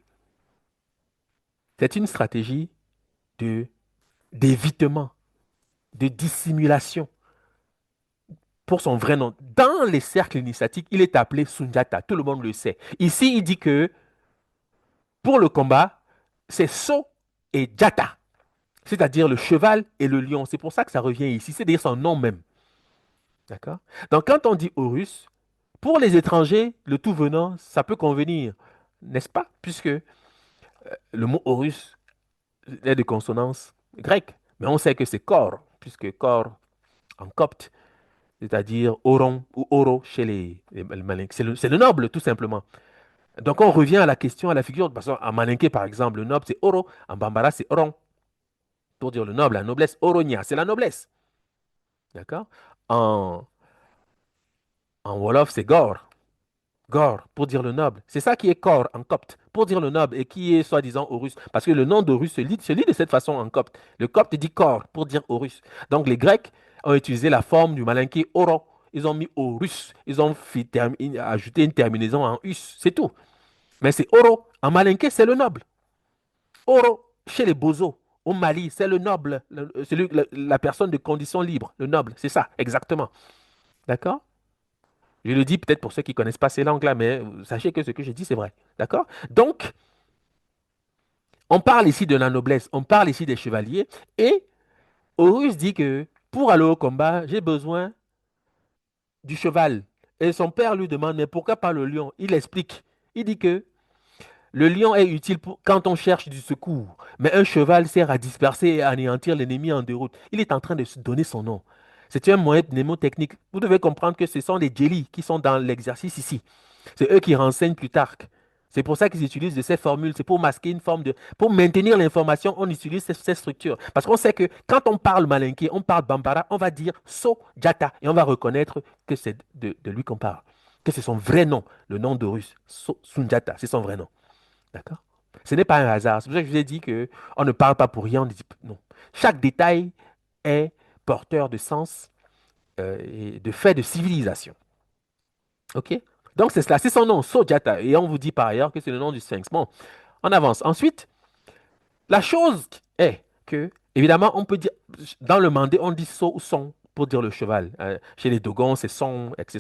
C'est une stratégie de d'évitement, de dissimulation pour son vrai nom. Dans les cercles initiatiques, il est appelé Sunjata, tout le monde le sait. Ici, il dit que pour le combat, c'est So et Jata, c'est-à-dire le cheval et le lion. C'est pour ça que ça revient ici, c'est-à-dire son nom même. D'accord? Donc quand on dit Horus, pour les étrangers, le tout venant, ça peut convenir, n'est-ce pas? Puisque le mot Horus est de consonance grecque, mais on sait que c'est corps, puisque corps en copte, c'est-à-dire oron ou oro chez les Malinké. C'est le noble, tout simplement. Donc on revient à la question, à la figure, parce qu'en Malinké, par exemple, le noble, c'est oro, en Bambara, c'est oron, pour dire le noble, la noblesse, oronia, c'est la noblesse. D'accord? En, en Wolof, c'est gore. Gore, pour dire le noble. C'est ça qui est Kor en copte, pour dire le noble, et qui est soi-disant Horus. Parce que le nom d'Horus se lit de cette façon en copte. Le copte dit Kor, pour dire Horus. Donc les Grecs ont utilisé la forme du malinké Oron. Ils ont mis Horus. Ils ont ajouté une terminaison en us. C'est tout. Mais c'est Oro. En malinké, c'est le noble. Oro, chez les Bozos, au Mali, c'est le noble. La personne de condition libre. Le noble, c'est ça, exactement. D'accord? Je le dis peut-être pour ceux qui ne connaissent pas ces langues-là, mais sachez que ce que je dis, c'est vrai. D'accord? Donc, on parle ici de la noblesse, on parle ici des chevaliers, et Horus dit que pour aller au combat, j'ai besoin du cheval. Et son père lui demande, mais pourquoi pas le lion? Il explique. Il dit que le lion est utile quand on cherche du secours, mais un cheval sert à disperser et à anéantir l'ennemi en déroute. Il est en train de se donner son nom. C'est un moyen mnémotechnique. Vous devez comprendre que ce sont les Jelly qui sont dans l'exercice ici. C'est eux qui renseignent Plutarque. C'est pour ça qu'ils utilisent de ces formules. C'est pour masquer une forme de. Pour maintenir l'information, on utilise ces structures. Parce qu'on sait que quand on parle malinké, on parle bambara, on va dire So Jata. Et on va reconnaître que c'est de lui qu'on parle. Que c'est son vrai nom, le nom d'Horus. So Sunjata, c'est son vrai nom. D'accord? Ce n'est pas un hasard. C'est pour ça que je vous ai dit qu'on ne parle pas pour rien. On dit, non. Chaque détail est porteur de sens et de fait de civilisation. OK? Donc c'est cela, c'est son nom, Sojata. Et on vous dit par ailleurs que c'est le nom du sphinx. Bon, on avance. Ensuite, la chose est que, évidemment, on peut dire, dans le mandé, on dit so ou son pour dire le cheval. Chez les Dogons, c'est son, etc.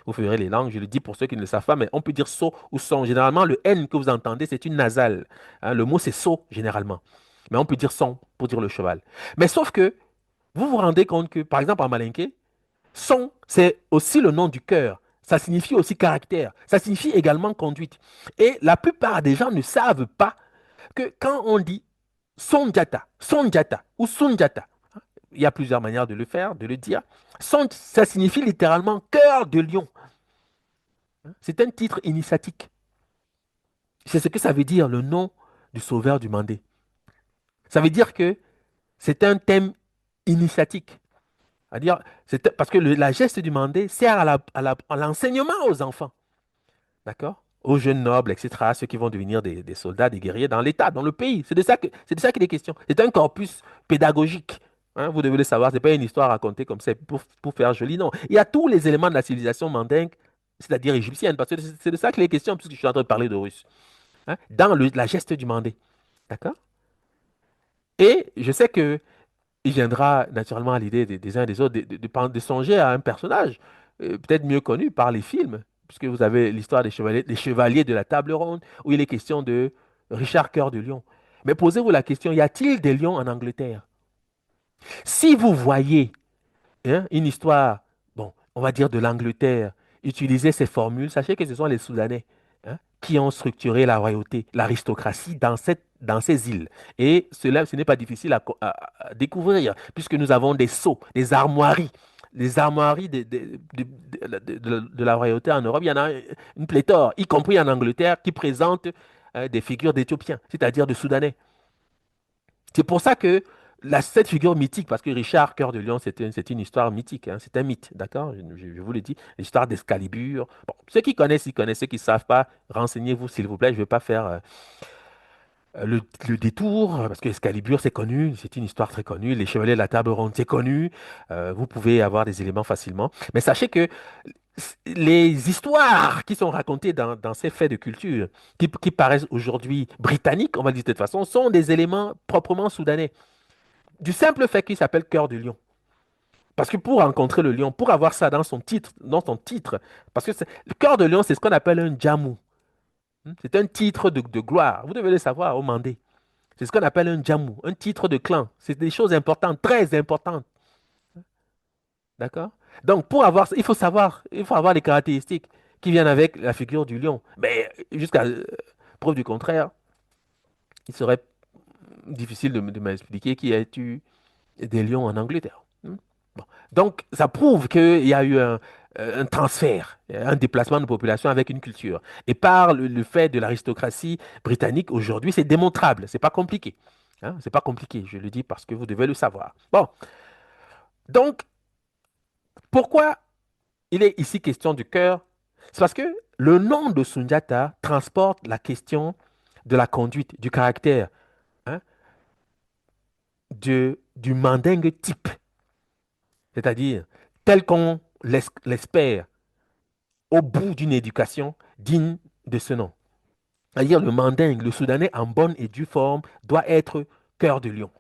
Vous verrez les langues, je le dis pour ceux qui ne le savent pas, mais on peut dire so ou son. Généralement, le N que vous entendez, c'est une nasale. Hein, le mot, c'est so, généralement. Mais on peut dire son pour dire le cheval. Mais sauf que, vous vous rendez compte que, par exemple, en malinké, son, c'est aussi le nom du cœur. Ça signifie aussi caractère. Ça signifie également conduite. Et la plupart des gens ne savent pas que quand on dit Sonjata ou Sunjata, il y a plusieurs manières de le faire, de le dire. Son, ça signifie littéralement cœur de lion. C'est un titre initiatique. C'est ce que ça veut dire, le nom du sauveur du Mandé. Ça veut dire que c'est un thème initiatique. C'est-à-dire, parce que la geste du Mandé sert à l'enseignement aux enfants. D'accord? Aux jeunes nobles, etc., ceux qui vont devenir des soldats, des guerriers dans l'État, dans le pays. C'est de ça qu'il est question. C'est un corpus pédagogique. Hein, vous devez le savoir, ce n'est pas une histoire racontée comme ça pour faire joli, non. Il y a tous les éléments de la civilisation mandingue, c'est-à-dire égyptienne, parce que c'est de ça qu'il est question, puisque je suis en train de parler de Russes. hein, dans la geste du mandé. D'accord? Et je sais que il viendra naturellement à l'idée des uns et des autres de songer à un personnage peut-être mieux connu par les films, puisque vous avez l'histoire des chevaliers de la table ronde, où il est question de Richard Cœur de Lion. Mais posez-vous la question, y a-t-il des lions en Angleterre? Si vous voyez hein, une histoire, bon, on va dire de l'Angleterre, utiliser ces formules, sachez que ce sont les Soudanais hein, qui ont structuré la royauté, l'aristocratie dans ces îles. Et cela, ce n'est pas difficile à découvrir, puisque nous avons des sceaux, des armoiries. Les armoiries de la royauté en Europe, il y en a une pléthore, y compris en Angleterre, qui présentent des figures d'Éthiopiens, c'est-à-dire de Soudanais. C'est pour ça que cette figure mythique, parce que Richard, Cœur de Lion, c'est une histoire mythique, hein, c'est un mythe, d'accord? Je vous le dis, l'histoire d'Excalibur. Bon, ceux qui connaissent, ils connaissent, ceux qui ne savent pas, renseignez-vous s'il vous plaît, je ne vais pas faire le détour, parce que Excalibur, c'est connu, c'est une histoire très connue, les Chevaliers de la Table Ronde, c'est connu, vous pouvez avoir des éléments facilement, mais sachez que les histoires qui sont racontées dans ces faits de culture, qui paraissent aujourd'hui britanniques, on va le dire de cette façon, sont des éléments proprement soudanais du simple fait qu'il s'appelle Cœur du Lion. Parce que pour rencontrer le lion, pour avoir ça dans son titre, parce que le cœur de lion, c'est ce qu'on appelle un jamou. C'est un titre de gloire. Vous devez le savoir au Mandé. C'est ce qu'on appelle un jamou, un titre de clan. C'est des choses importantes, très importantes. D'accord? Donc, pour avoir ça, il faut avoir les caractéristiques qui viennent avec la figure du lion. Mais jusqu'à preuve du contraire, il serait difficile de m'expliquer qui a eu des lions en Angleterre. Bon. Donc, ça prouve qu'il y a eu un transfert, un déplacement de population avec une culture. Et par le fait de l'aristocratie britannique aujourd'hui, c'est démontrable, c'est pas compliqué. Hein, c'est pas compliqué, je le dis parce que vous devez le savoir. Bon, donc, pourquoi il est ici question du cœur? C'est parce que le nom de Sundiata transporte la question de la conduite, du caractère, hein, du mandingue type, c'est-à-dire tel qu'on l'espère au bout d'une éducation digne de ce nom. C'est-à-dire le mandingue, le Soudanais en bonne et due forme, doit être cœur de lion.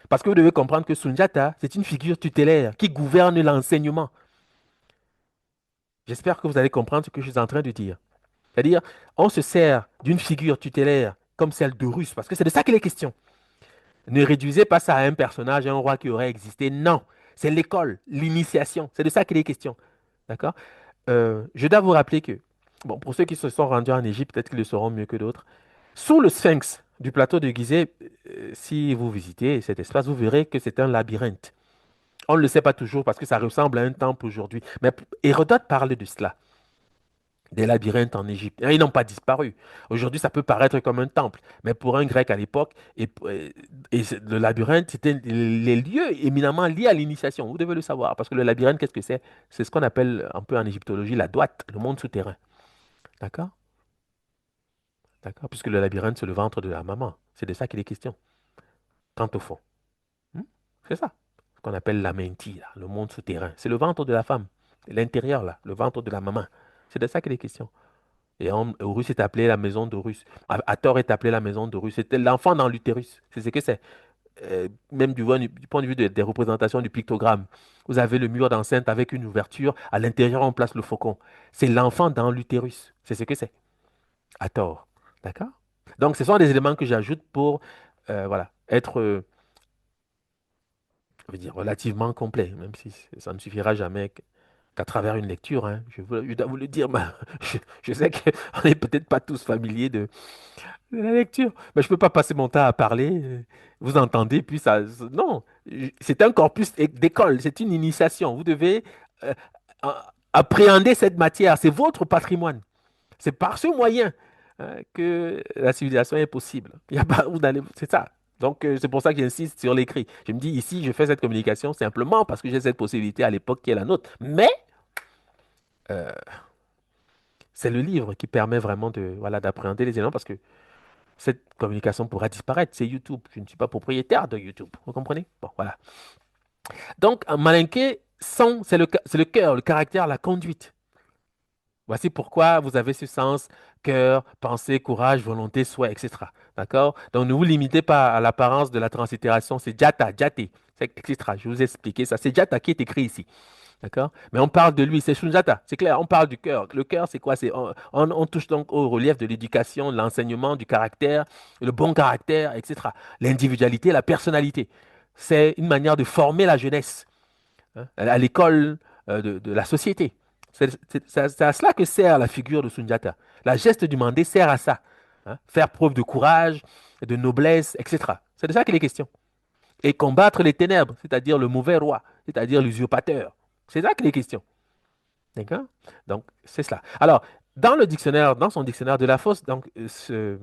Parce que vous devez comprendre que Sundiata, c'est une figure tutélaire qui gouverne l'enseignement. J'espère que vous allez comprendre ce que je suis en train de dire. C'est-à-dire, on se sert d'une figure tutélaire comme celle de Russe, parce que c'est de ça qu'il est question. Ne réduisez pas ça à un personnage, à un roi qui aurait existé. Non, c'est l'école, l'initiation. C'est de ça qu'il est question. D'accord? Je dois vous rappeler que, bon, pour ceux qui se sont rendus en Égypte, peut-être qu'ils le sauront mieux que d'autres, sous le sphinx du plateau de Gizeh, si vous visitez cet espace, vous verrez que c'est un labyrinthe. On ne le sait pas toujours parce que ça ressemble à un temple aujourd'hui. Mais Hérodote parle de cela, des labyrinthes en Égypte. Et ils n'ont pas disparu. Aujourd'hui, ça peut paraître comme un temple. Mais pour un grec à l'époque, le labyrinthe, c'était les lieux éminemment liés à l'initiation. Vous devez le savoir. Parce que le labyrinthe, qu'est-ce que c'est? C'est ce qu'on appelle un peu en égyptologie la droite, le monde souterrain. D'accord? D'accord? Puisque le labyrinthe, c'est le ventre de la maman. C'est de ça qu'il est question. Quant au fond. Hmm? C'est ça. Ce qu'on appelle la menti, là, le monde souterrain. C'est le ventre de la femme. L'intérieur, là, le ventre de la maman. C'est de ça qu'il est question. Et Horus est appelé la maison d'Horus. Hathor est appelé la maison d'Horus. C'était l'enfant dans l'utérus. C'est ce que c'est. Même du point de vue des représentations du pictogramme. Vous avez le mur d'enceinte avec une ouverture. À l'intérieur, on place le faucon. C'est l'enfant dans l'utérus. C'est ce que c'est. Hathor. D'accord? Donc, ce sont des éléments que j'ajoute pour voilà, être je veux dire, relativement complet, même si ça ne suffira jamais qu'à travers une lecture. Hein. Je dois vous le dire, mais je sais qu'on n'est peut-être pas tous familiers de la lecture, mais je ne peux pas passer mon temps à parler. Vous entendez, puis ça. Non, c'est un corpus d'école, c'est une initiation. Vous devez euh, appréhender cette matière, c'est votre patrimoine. C'est par ce moyen que la civilisation est possible. Il y a pas, c'est ça. Donc, c'est pour ça que j'insiste sur l'écrit. Je me dis, ici, je fais cette communication simplement parce que j'ai cette possibilité à l'époque qui est la nôtre. Mais euh, c'est le livre qui permet vraiment voilà, d'appréhender les éléments parce que cette communication pourra disparaître. C'est YouTube. Je ne suis pas propriétaire de YouTube. Vous comprenez? Bon, voilà. Donc, un malinqué, c'est le cœur, le caractère, la conduite. Voici pourquoi vous avez ce sens cœur, pensée, courage, volonté, souhait, etc. D'accord? Donc, ne vous limitez pas à l'apparence de la translittération. C'est jata, jate, etc. Je vous ai expliqué ça. C'est jata qui est écrit ici. D'accord? Mais on parle de lui, c'est Sunjata. C'est clair, on parle du cœur. Le cœur, c'est quoi? On touche donc au relief de l'éducation, de l'enseignement, du caractère, le bon caractère, etc. L'individualité, la personnalité. C'est une manière de former la jeunesse, hein, à l'école de la société. C'est à cela que sert la figure de Sunjata. La geste du Mandé sert à ça, hein, faire preuve de courage, de noblesse, etc. C'est de ça qu'il est question. Et combattre les ténèbres, c'est-à-dire le mauvais roi, c'est-à-dire l'usurpateur. C'est ça qu'il est question. D'accord? Donc, c'est cela. Alors, dans le dictionnaire, dans son dictionnaire de la fosse, donc, se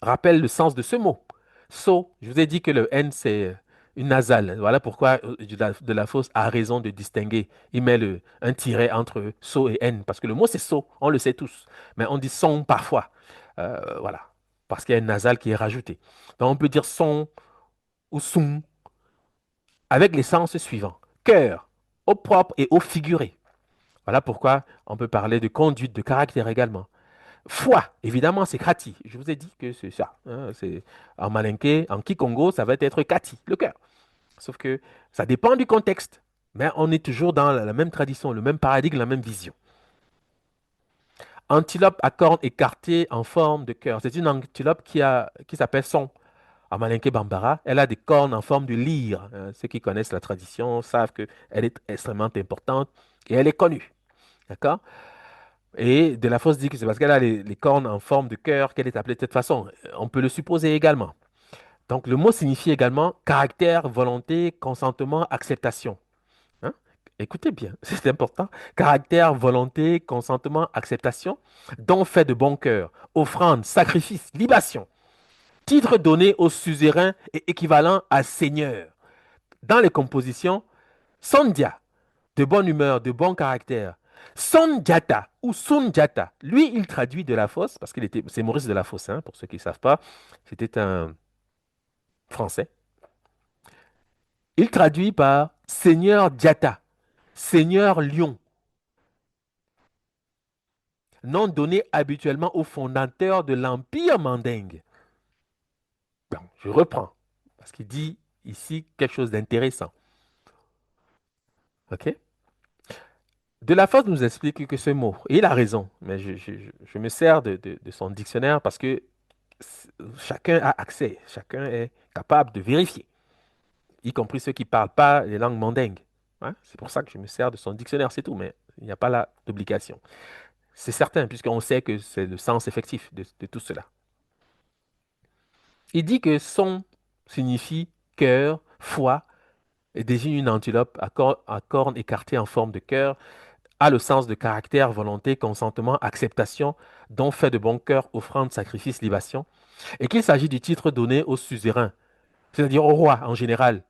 rappelle le sens de ce mot. So, je vous ai dit que le N, c'est une nasale. Voilà pourquoi de la fosse a raison de distinguer. Il met un tiret entre so et N, parce que le mot, c'est so, on le sait tous. Mais on dit son parfois. Voilà. Parce qu'il y a une nasale qui est rajoutée. Donc, on peut dire son ou son avec les sens suivants. Cœur, au propre et au figuré. Voilà pourquoi on peut parler de conduite, de caractère également. Foi, évidemment, c'est Krati. Je vous ai dit que c'est ça, hein, c'est en malinké, en Kikongo, ça va être Kati, le cœur. Sauf que ça dépend du contexte. Mais on est toujours dans la même tradition, le même paradigme, la même vision. Antilope à cornes écartées en forme de cœur. C'est une antilope qui s'appelle son. En malinké bambara, elle a des cornes en forme de lyre. Ceux qui connaissent la tradition savent qu'elle est extrêmement importante et elle est connue. D'accord? Et de la fosse dit que c'est parce qu'elle a les cornes en forme de cœur qu'elle est appelée de cette façon. On peut le supposer également. Donc le mot signifie également caractère, volonté, consentement, acceptation. Hein? Écoutez bien, c'est important. Caractère, volonté, consentement, acceptation, don fait de bon cœur, offrande, sacrifice, libation, titre donné au suzerain et équivalent à seigneur. Dans les compositions, Sandhya, de bonne humeur, de bon caractère. Sunjata ou Sunjata, lui, il traduit de la fosse, parce c'est Maurice de la Fosse, hein, pour ceux qui ne savent pas, c'était un Français. Il traduit par Seigneur Diata, Seigneur Lion, nom donné habituellement au fondateur de l'Empire mandingue. Bon, je reprends, parce qu'il dit ici quelque chose d'intéressant. OK? De la Fosse nous explique que ce mot, et il a raison, mais je me sers de son dictionnaire parce que chacun a accès, chacun est capable de vérifier, y compris ceux qui ne parlent pas les langues mandingues. Hein. C'est pour ça que je me sers de son dictionnaire, c'est tout, mais il n'y a pas là d'obligation. C'est certain, puisqu'on sait que c'est le sens effectif de tout cela. Il dit que son signifie cœur, foi, et désigne une antilope à cornes écartées en forme de cœur, a le sens de caractère, volonté, consentement, acceptation, don fait de bon cœur, offrande, sacrifice, libation, et qu'il s'agit du titre donné au suzerain, c'est-à-dire au roi en général,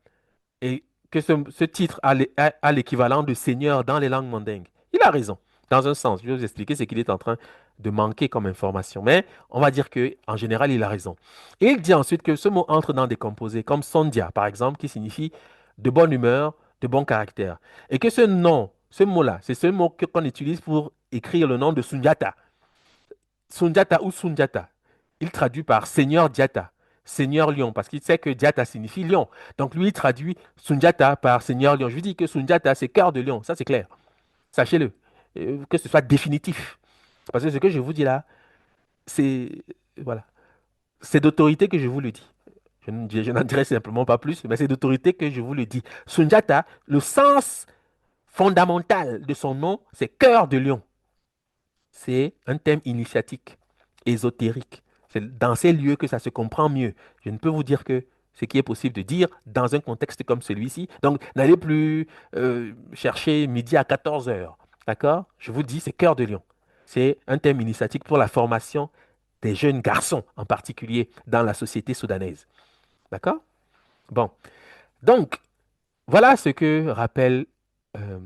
et que ce titre a l'équivalent de seigneur dans les langues mandingues. Il a raison, dans un sens. Je vais vous expliquer ce qu'il est en train de manquer comme information. Mais on va dire que en général, il a raison. Et il dit ensuite que ce mot entre dans des composés comme sondia, par exemple, qui signifie de bonne humeur, de bon caractère. Et que ce nom, ce mot-là, c'est ce mot qu'on utilise pour écrire le nom de Sundiata. Sundiata ou Sundiata. Il traduit par Seigneur Diata, Seigneur Lion, parce qu'il sait que Diata signifie lion. Donc lui, il traduit Sundiata par Seigneur Lion. Je lui dis que Sundiata, c'est cœur de lion, ça c'est clair. Sachez-le, que ce soit définitif. Parce que ce que je vous dis là, c'est voilà, c'est d'autorité que je vous le dis. Je n'en dirai simplement pas plus, mais c'est d'autorité que je vous le dis. Sundiata, le sens fondamental de son nom, c'est cœur de lion. C'est un thème initiatique, ésotérique. C'est dans ces lieux que ça se comprend mieux. Je ne peux vous dire que ce qui est possible de dire dans un contexte comme celui-ci. Donc, n'allez plus chercher midi à 14 heures. D'accord? Je vous dis, c'est cœur de lion. C'est un thème initiatique pour la formation des jeunes garçons, en particulier dans la société soudanaise. D'accord? Bon. Donc, voilà ce que rappelle euh,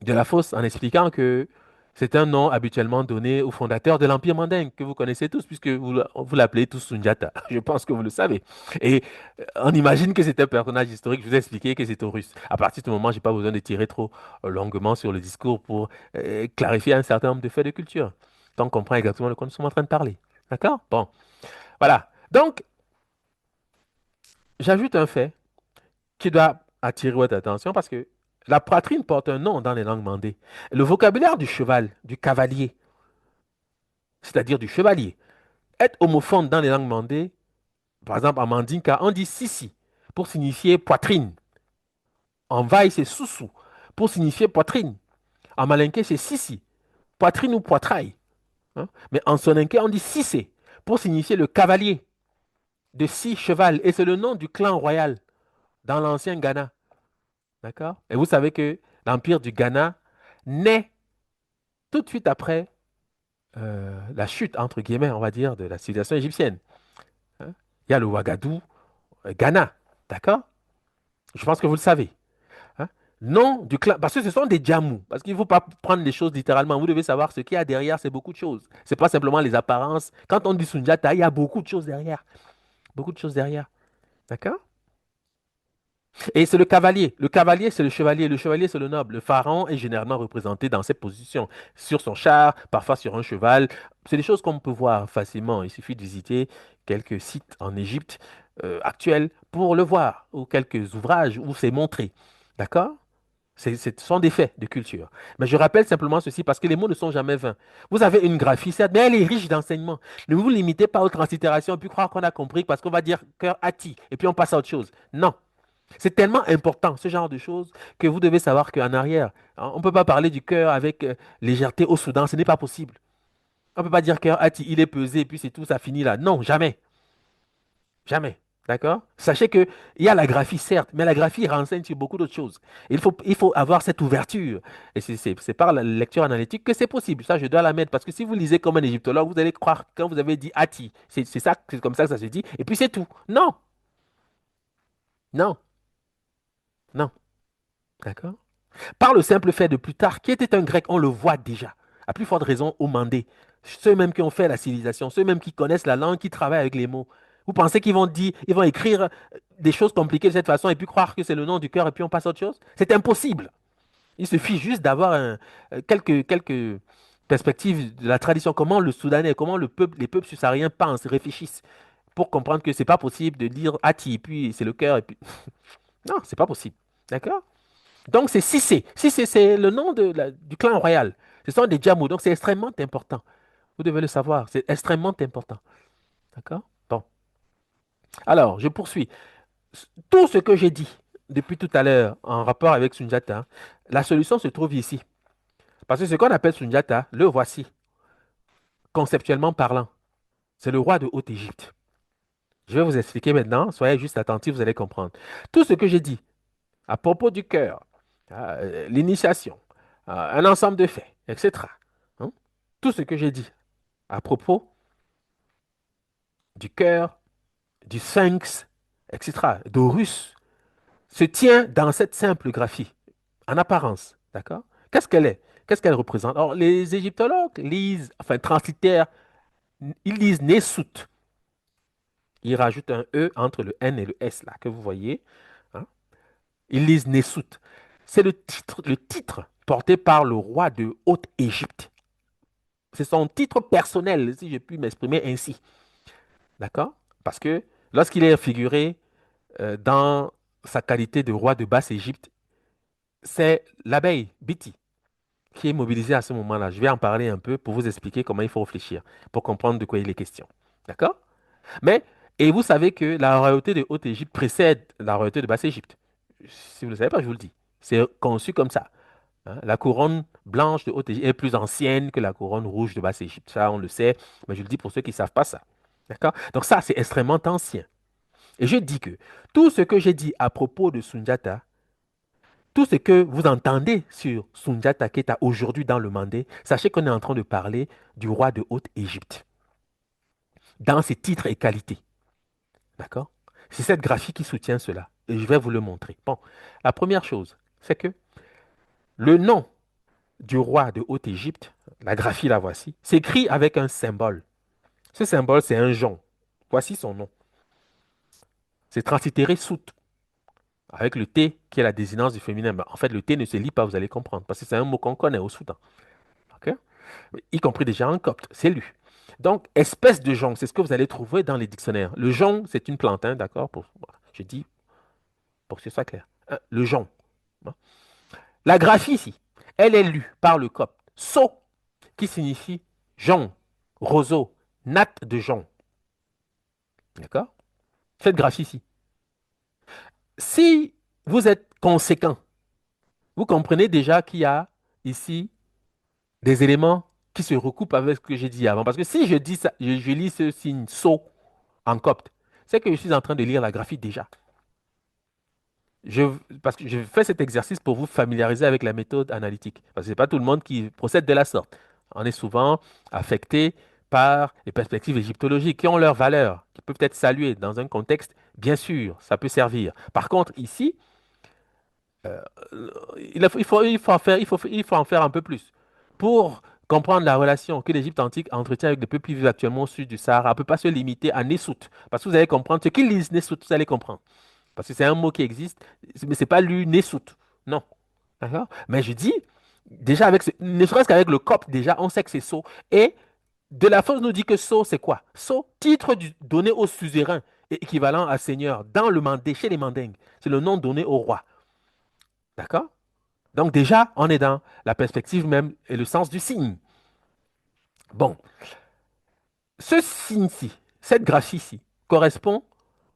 De La Fosse en expliquant que C'est un nom habituellement donné au fondateur de l'Empire mandingue, que vous connaissez tous, puisque vous l'appelez tous Sundiata. Je pense que vous le savez. Et on imagine que c'est un personnage historique. Je vous ai expliqué que c'est russe. À partir de ce moment, je n'ai pas besoin de tirer trop longuement sur le discours pour clarifier un certain nombre de faits de culture. Donc, on comprend exactement de quoi nous sommes en train de parler. D'accord? Bon, voilà. Donc, j'ajoute un fait qui doit attirer votre attention parce que la poitrine porte un nom dans les langues mandées. Le vocabulaire du cheval, du cavalier, c'est-à-dire du chevalier, est homophone dans les langues mandées. Par exemple, en mandinka, on dit sisi pour signifier poitrine. En vaï, c'est soussou pour signifier poitrine. En malinké, c'est sisi, poitrine ou poitrail. Hein. Mais en soninké, on dit sissé pour signifier le cavalier de six cheval. Et c'est le nom du clan royal dans l'ancien Ghana. D'accord? Et vous savez que l'empire du Ghana naît tout de suite après la chute, entre guillemets, on va dire, de la civilisation égyptienne. Hein. Il y a le Ouagadou, Ghana. D'accord? Je pense que vous le savez. Hein. Non du clan, parce que ce sont des djamous. Parce qu'il ne faut pas prendre les choses littéralement. Vous devez savoir ce qu'il y a derrière, c'est beaucoup de choses. Ce n'est pas simplement les apparences. Quand on dit Sundiata, il y a beaucoup de choses derrière. Beaucoup de choses derrière. D'accord? Et c'est le cavalier. Le cavalier, c'est le chevalier. Le chevalier, c'est le noble. Le pharaon est généralement représenté dans cette position, sur son char, parfois sur un cheval. C'est des choses qu'on peut voir facilement. Il suffit de visiter quelques sites en Égypte actuels pour le voir, ou quelques ouvrages où c'est montré. D'accord? Ce sont des faits de culture. Mais je rappelle simplement ceci parce que les mots ne sont jamais vains. Vous avez une graphie, certes, mais elle est riche d'enseignements. Ne vous limitez pas aux translittérations puis croire qu'on a compris parce qu'on va dire cœur ati et puis on passe à autre chose. Non. C'est tellement important, ce genre de choses, que vous devez savoir qu'en arrière, hein, on ne peut pas parler du cœur avec légèreté au Soudan, ce n'est pas possible. On ne peut pas dire cœur ati, il est pesé et puis c'est tout, ça finit là. Non, jamais. Jamais. D'accord? Sachez qu'il y a la graphie, certes, mais la graphie renseigne sur beaucoup d'autres choses. Il faut avoir cette ouverture. Et c'est par la lecture analytique que c'est possible. Ça, je dois la mettre. Parce que si vous lisez comme un égyptologue, vous allez croire quand vous avez dit Ati. C'est ça, c'est comme ça que ça se dit. Et puis c'est tout. Non, non, non. D'accord? Par le simple fait de plus tard, qui était un grec, on le voit déjà. À plus forte raison, au Mandé. Ceux mêmes qui ont fait la civilisation, ceux mêmes qui connaissent la langue, qui travaillent avec les mots. Vous pensez qu'ils vont dire, ils vont écrire des choses compliquées de cette façon et puis croire que c'est le nom du cœur et puis on passe à autre chose? C'est impossible. Il suffit juste d'avoir quelques perspectives de la tradition, comment le Soudanais, comment les peuples subsahariens pensent, réfléchissent, pour comprendre que c'est pas possible de dire Ati, et puis c'est le cœur, et puis. Non, c'est pas possible. D'accord? Donc, c'est Cissé. Cissé, c'est le nom du clan royal. Ce sont des Djamou. Donc, c'est extrêmement important. Vous devez le savoir. C'est extrêmement important. D'accord? Bon. Alors, je poursuis. Tout ce que j'ai dit depuis tout à l'heure en rapport avec Sundiata, la solution se trouve ici. Parce que ce qu'on appelle Sundiata, le voici, conceptuellement parlant. C'est le roi de Haute-Égypte. Je vais vous expliquer maintenant. Soyez juste attentifs, vous allez comprendre. Tout ce que j'ai dit à propos du cœur, l'initiation, un ensemble de faits, etc. Hein. Tout ce que j'ai dit à propos du cœur, du sphinx, etc., d'Horus, se tient dans cette simple graphie, en apparence. D'accord? Qu'est-ce qu'elle est? Qu'est-ce qu'elle représente? Alors, les égyptologues lisent, enfin, translittèrent, ils lisent Nesut. Ils rajoutent un E entre le N et le S, là, que vous voyez. Hein. Ils lisent Nesut. C'est le titre porté par le roi de Haute-Égypte. C'est son titre personnel, si je puis m'exprimer ainsi. D'accord? Parce que lorsqu'il est figuré dans sa qualité de roi de Basse-Égypte, c'est l'abeille, Biti, qui est mobilisée à ce moment-là. Je vais en parler un peu pour vous expliquer comment il faut réfléchir, pour comprendre de quoi il est question. D'accord? Mais, et vous savez que la royauté de Haute-Égypte précède la royauté de Basse-Égypte. Si vous ne le savez pas, je vous le dis. C'est conçu comme ça. Hein. La couronne blanche de Haute-Égypte est plus ancienne que la couronne rouge de Basse-Égypte. Ça, on le sait, mais je le dis pour ceux qui ne savent pas ça. D'accord? Donc ça, c'est extrêmement ancien. Et je dis que tout ce que j'ai dit à propos de Sundiata, tout ce que vous entendez sur Sundiata Keita aujourd'hui dans le Mandé, sachez qu'on est en train de parler du roi de Haute-Égypte, dans ses titres et qualités. D'accord? C'est cette graphie qui soutient cela. Et je vais vous le montrer. Bon, la première chose, c'est que le nom du roi de Haute-Égypte, La graphie, la voici. S'écrit avec un symbole. Ce symbole, c'est un jonc. Voici son nom. C'est translittéré sout, avec le T qui est la désinence du féminin. Mais en fait, le T ne se lit pas, vous allez comprendre, parce que c'est un mot qu'on connaît au Soudan. OK? Y compris déjà en copte, c'est lu. Donc, espèce de jonc, c'est ce que vous allez trouver dans les dictionnaires. Le jonc, c'est une plante, hein, d'accord? Je dis pour que ce soit clair. Le jonc. Hein. La graphie ici, elle est lue par le copte. So, qui signifie jonc, roseau, natte de jonc. D'accord? Cette graphie ici. Si vous êtes conséquent, vous comprenez déjà qu'il y a ici des éléments qui se recoupent avec ce que j'ai dit avant. Parce que si je dis ça, je lis ce signe so en copte, c'est que je suis en train de lire la graphie déjà. Je, parce que je fais cet exercice pour vous familiariser avec la méthode analytique. Parce que ce n'est pas tout le monde qui procède de la sorte. On est souvent affecté par les perspectives égyptologiques qui ont leur valeur, qui peuvent être saluées dans un contexte, bien sûr, ça peut servir. Par contre, ici, euh, il faut en faire un peu plus. Pour comprendre la relation que l'Égypte antique entretient avec les peuples qui vivent actuellement au sud du Sahara, on ne peut pas se limiter à Nessout. Parce que vous allez comprendre, ceux qui lisent Nessout, vous allez comprendre. Parce que c'est un mot qui existe, mais ce n'est pas lu Nessout. Non. D'accord? Mais je dis, déjà, ne serait-ce qu'avec le cop, déjà, on sait que c'est so. Et de la force nous dit que so, c'est quoi? So, titre donné au suzerain, et équivalent à seigneur, dans le mandé, chez les mandingues. C'est le nom donné au roi. D'accord? Donc déjà, on est dans la perspective même et le sens du signe. Bon, ce signe-ci, cette graphie-ci, correspond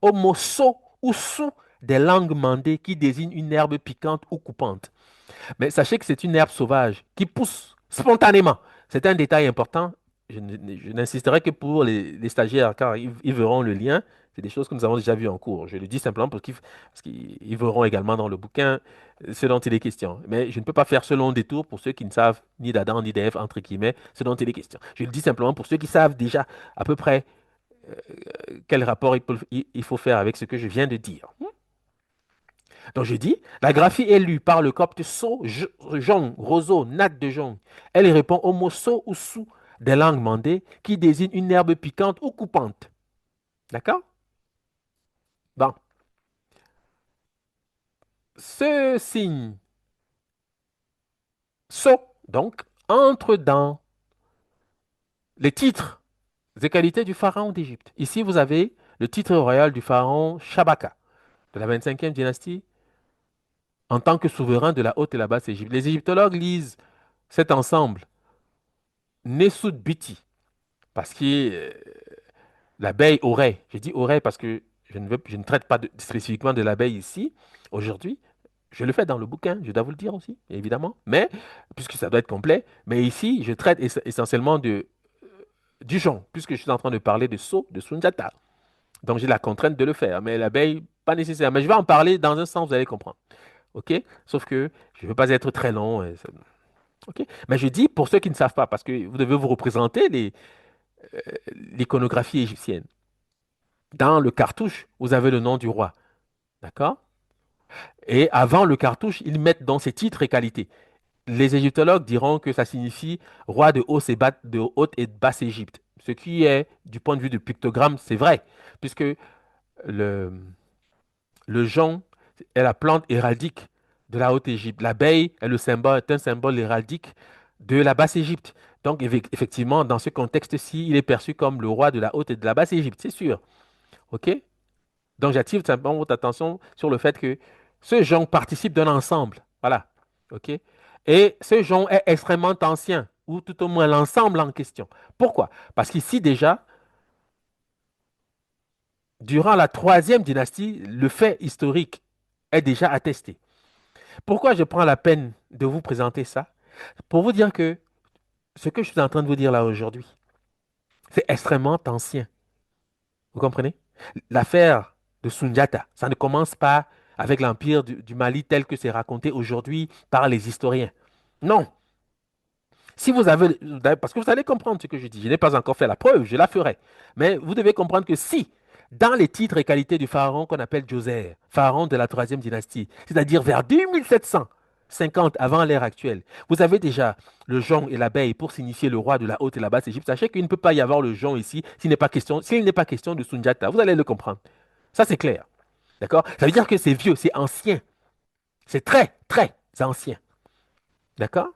au mot so ou sou des langues mandées qui désigne une herbe piquante ou coupante. Mais sachez que c'est une herbe sauvage qui pousse spontanément. C'est un détail important. Je n'insisterai que pour les stagiaires, car ils verront le lien. C'est des choses que nous avons déjà vues en cours. Je le dis simplement parce qu'ils verront également dans le bouquin ce dont il est question. Mais je ne peux pas faire ce long détour pour ceux qui ne savent ni d'Adam ni d'Ève, entre guillemets, ce dont il est question. Je le dis simplement pour ceux qui savent déjà à peu près quel rapport il faut faire avec ce que je viens de dire. Donc je dis, la graphie est lue par le copte so, jong, roseau, natte de jong. Elle répond au mot so ou sou des langues mandées qui désigne une herbe piquante ou coupante. D'accord? Bon. Ce signe so, donc, entre dans les titres et qualités du pharaon d'Égypte. Ici, vous avez le titre royal du pharaon Shabaka de la 25e dynastie en tant que souverain de la Haute et la Basse Égypte. Les égyptologues lisent cet ensemble Nesut Biti parce que l'abeille aurait, je dis aurait parce que je ne traite pas spécifiquement de l'abeille ici, aujourd'hui. Je le fais dans le bouquin, je dois vous le dire aussi, évidemment. Mais, puisque ça doit être complet, mais ici, je traite essentiellement du jonc, puisque je suis en train de parler de Sceaux, de Sundiata. Donc, j'ai la contrainte de le faire. Mais l'abeille, pas nécessaire. Mais je vais en parler dans un sens, vous allez comprendre. OK? Sauf que je ne veux pas être très long. OK? Mais je dis pour ceux qui ne savent pas, parce que vous devez vous représenter l'iconographie égyptienne. Dans le cartouche, vous avez le nom du roi. D'accord? Et avant le cartouche, ils mettent dans ses titres et qualités. Les égyptologues diront que ça signifie roi de haute et de basse Égypte. Ce qui est, du point de vue du pictogramme, c'est vrai, puisque le, le jonc est la plante héraldique de la haute Égypte. L'abeille est un symbole héraldique de la basse Égypte. Donc, effectivement, dans ce contexte-ci, il est perçu comme le roi de la haute et de la basse Égypte, c'est sûr. OK? Donc, j'attire simplement votre attention sur le fait que ce jonc participe d'un ensemble. Voilà. OK? Et ce jonc est extrêmement ancien, ou tout au moins l'ensemble en question. Pourquoi? Parce qu'ici, déjà, durant la troisième dynastie, le fait historique est déjà attesté. Pourquoi je prends la peine de vous présenter ça? Pour vous dire que ce que je suis en train de vous dire là aujourd'hui, c'est extrêmement ancien. Vous comprenez? L'affaire de Sundiata, ça ne commence pas avec l'empire du Mali tel que c'est raconté aujourd'hui par les historiens. Non. Si vous avez, parce que vous allez comprendre ce que je dis, je n'ai pas encore fait la preuve, je la ferai. Mais vous devez comprendre que si, dans les titres et qualités du pharaon qu'on appelle Djoser, pharaon de la troisième dynastie, c'est-à-dire vers 2700, 50 avant l'ère actuelle, vous avez déjà le jonc et l'abeille pour signifier le roi de la haute et la basse Égypte. Sachez qu'il ne peut pas y avoir le jonc ici s'il n'est pas question de Sundiata. Vous allez le comprendre. Ça, c'est clair. D'accord? Ça veut dire que c'est vieux, c'est ancien. C'est très, très ancien. D'accord?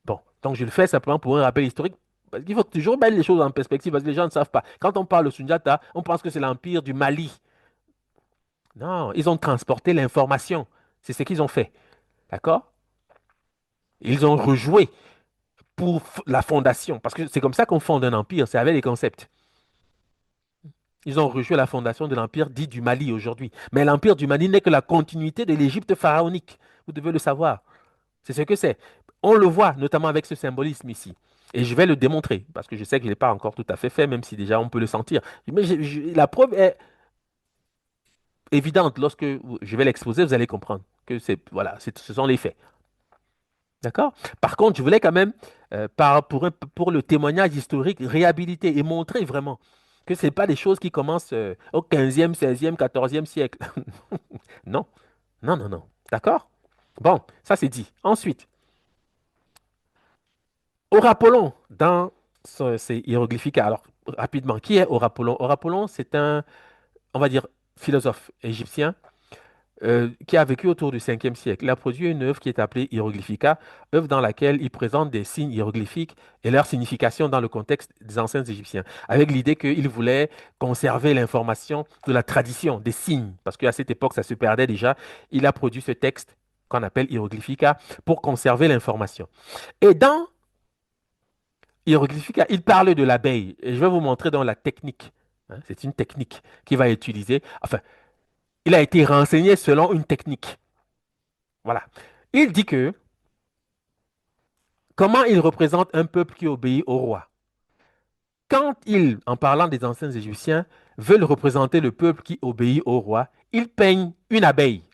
Bon, donc je le fais simplement pour un rappel historique. Parce qu'il faut toujours mettre les choses en perspective, parce que les gens ne savent pas. Quand on parle de Sundiata, on pense que c'est l'empire du Mali. Non, ils ont transporté l'information. C'est ce qu'ils ont fait. D'accord? Ils ont rejoué pour la fondation. Parce que c'est comme ça qu'on fonde un empire, c'est avec les concepts. Ils ont rejoué la fondation de l'empire dit du Mali aujourd'hui. Mais l'empire du Mali n'est que la continuité de l'Égypte pharaonique. Vous devez le savoir. C'est ce que c'est. On le voit notamment avec ce symbolisme ici. Et je vais le démontrer, parce que je sais que je ne l'ai pas encore tout à fait fait, même si déjà on peut le sentir. Mais la preuve est évidente. Lorsque je vais l'exposer, vous allez comprendre que voilà, ce sont les faits. D'accord? Par contre, je voulais quand même, pour le témoignage historique, réhabiliter et montrer vraiment que ce n'est pas des choses qui commencent au 15e, 16e, 14e siècle. Non, non, non, non. D'accord? Bon, ça c'est dit. Ensuite, Orapollon, dans ces hiéroglyphiques. Alors, rapidement, qui est Orapollon? Orapollon, c'est un, on va dire, philosophe égyptien qui a vécu autour du 5e siècle. Il a produit une œuvre qui est appelée Hieroglyphica, œuvre dans laquelle il présente des signes hiéroglyphiques et leur signification dans le contexte des anciens Égyptiens, avec l'idée qu'il voulait conserver l'information de la tradition, des signes, parce qu'à cette époque, ça se perdait déjà. Il a produit ce texte qu'on appelle Hieroglyphica pour conserver l'information. Et dans Hieroglyphica, il parle de l'abeille, et je vais vous montrer dans la technique. Hein, c'est une technique qu'il va utiliser. Enfin, il a été renseigné selon une technique. Voilà. Il dit que comment il représente un peuple qui obéit au roi. Quand il, en parlant des anciens Égyptiens, veulent représenter le peuple qui obéit au roi, il peigne une abeille.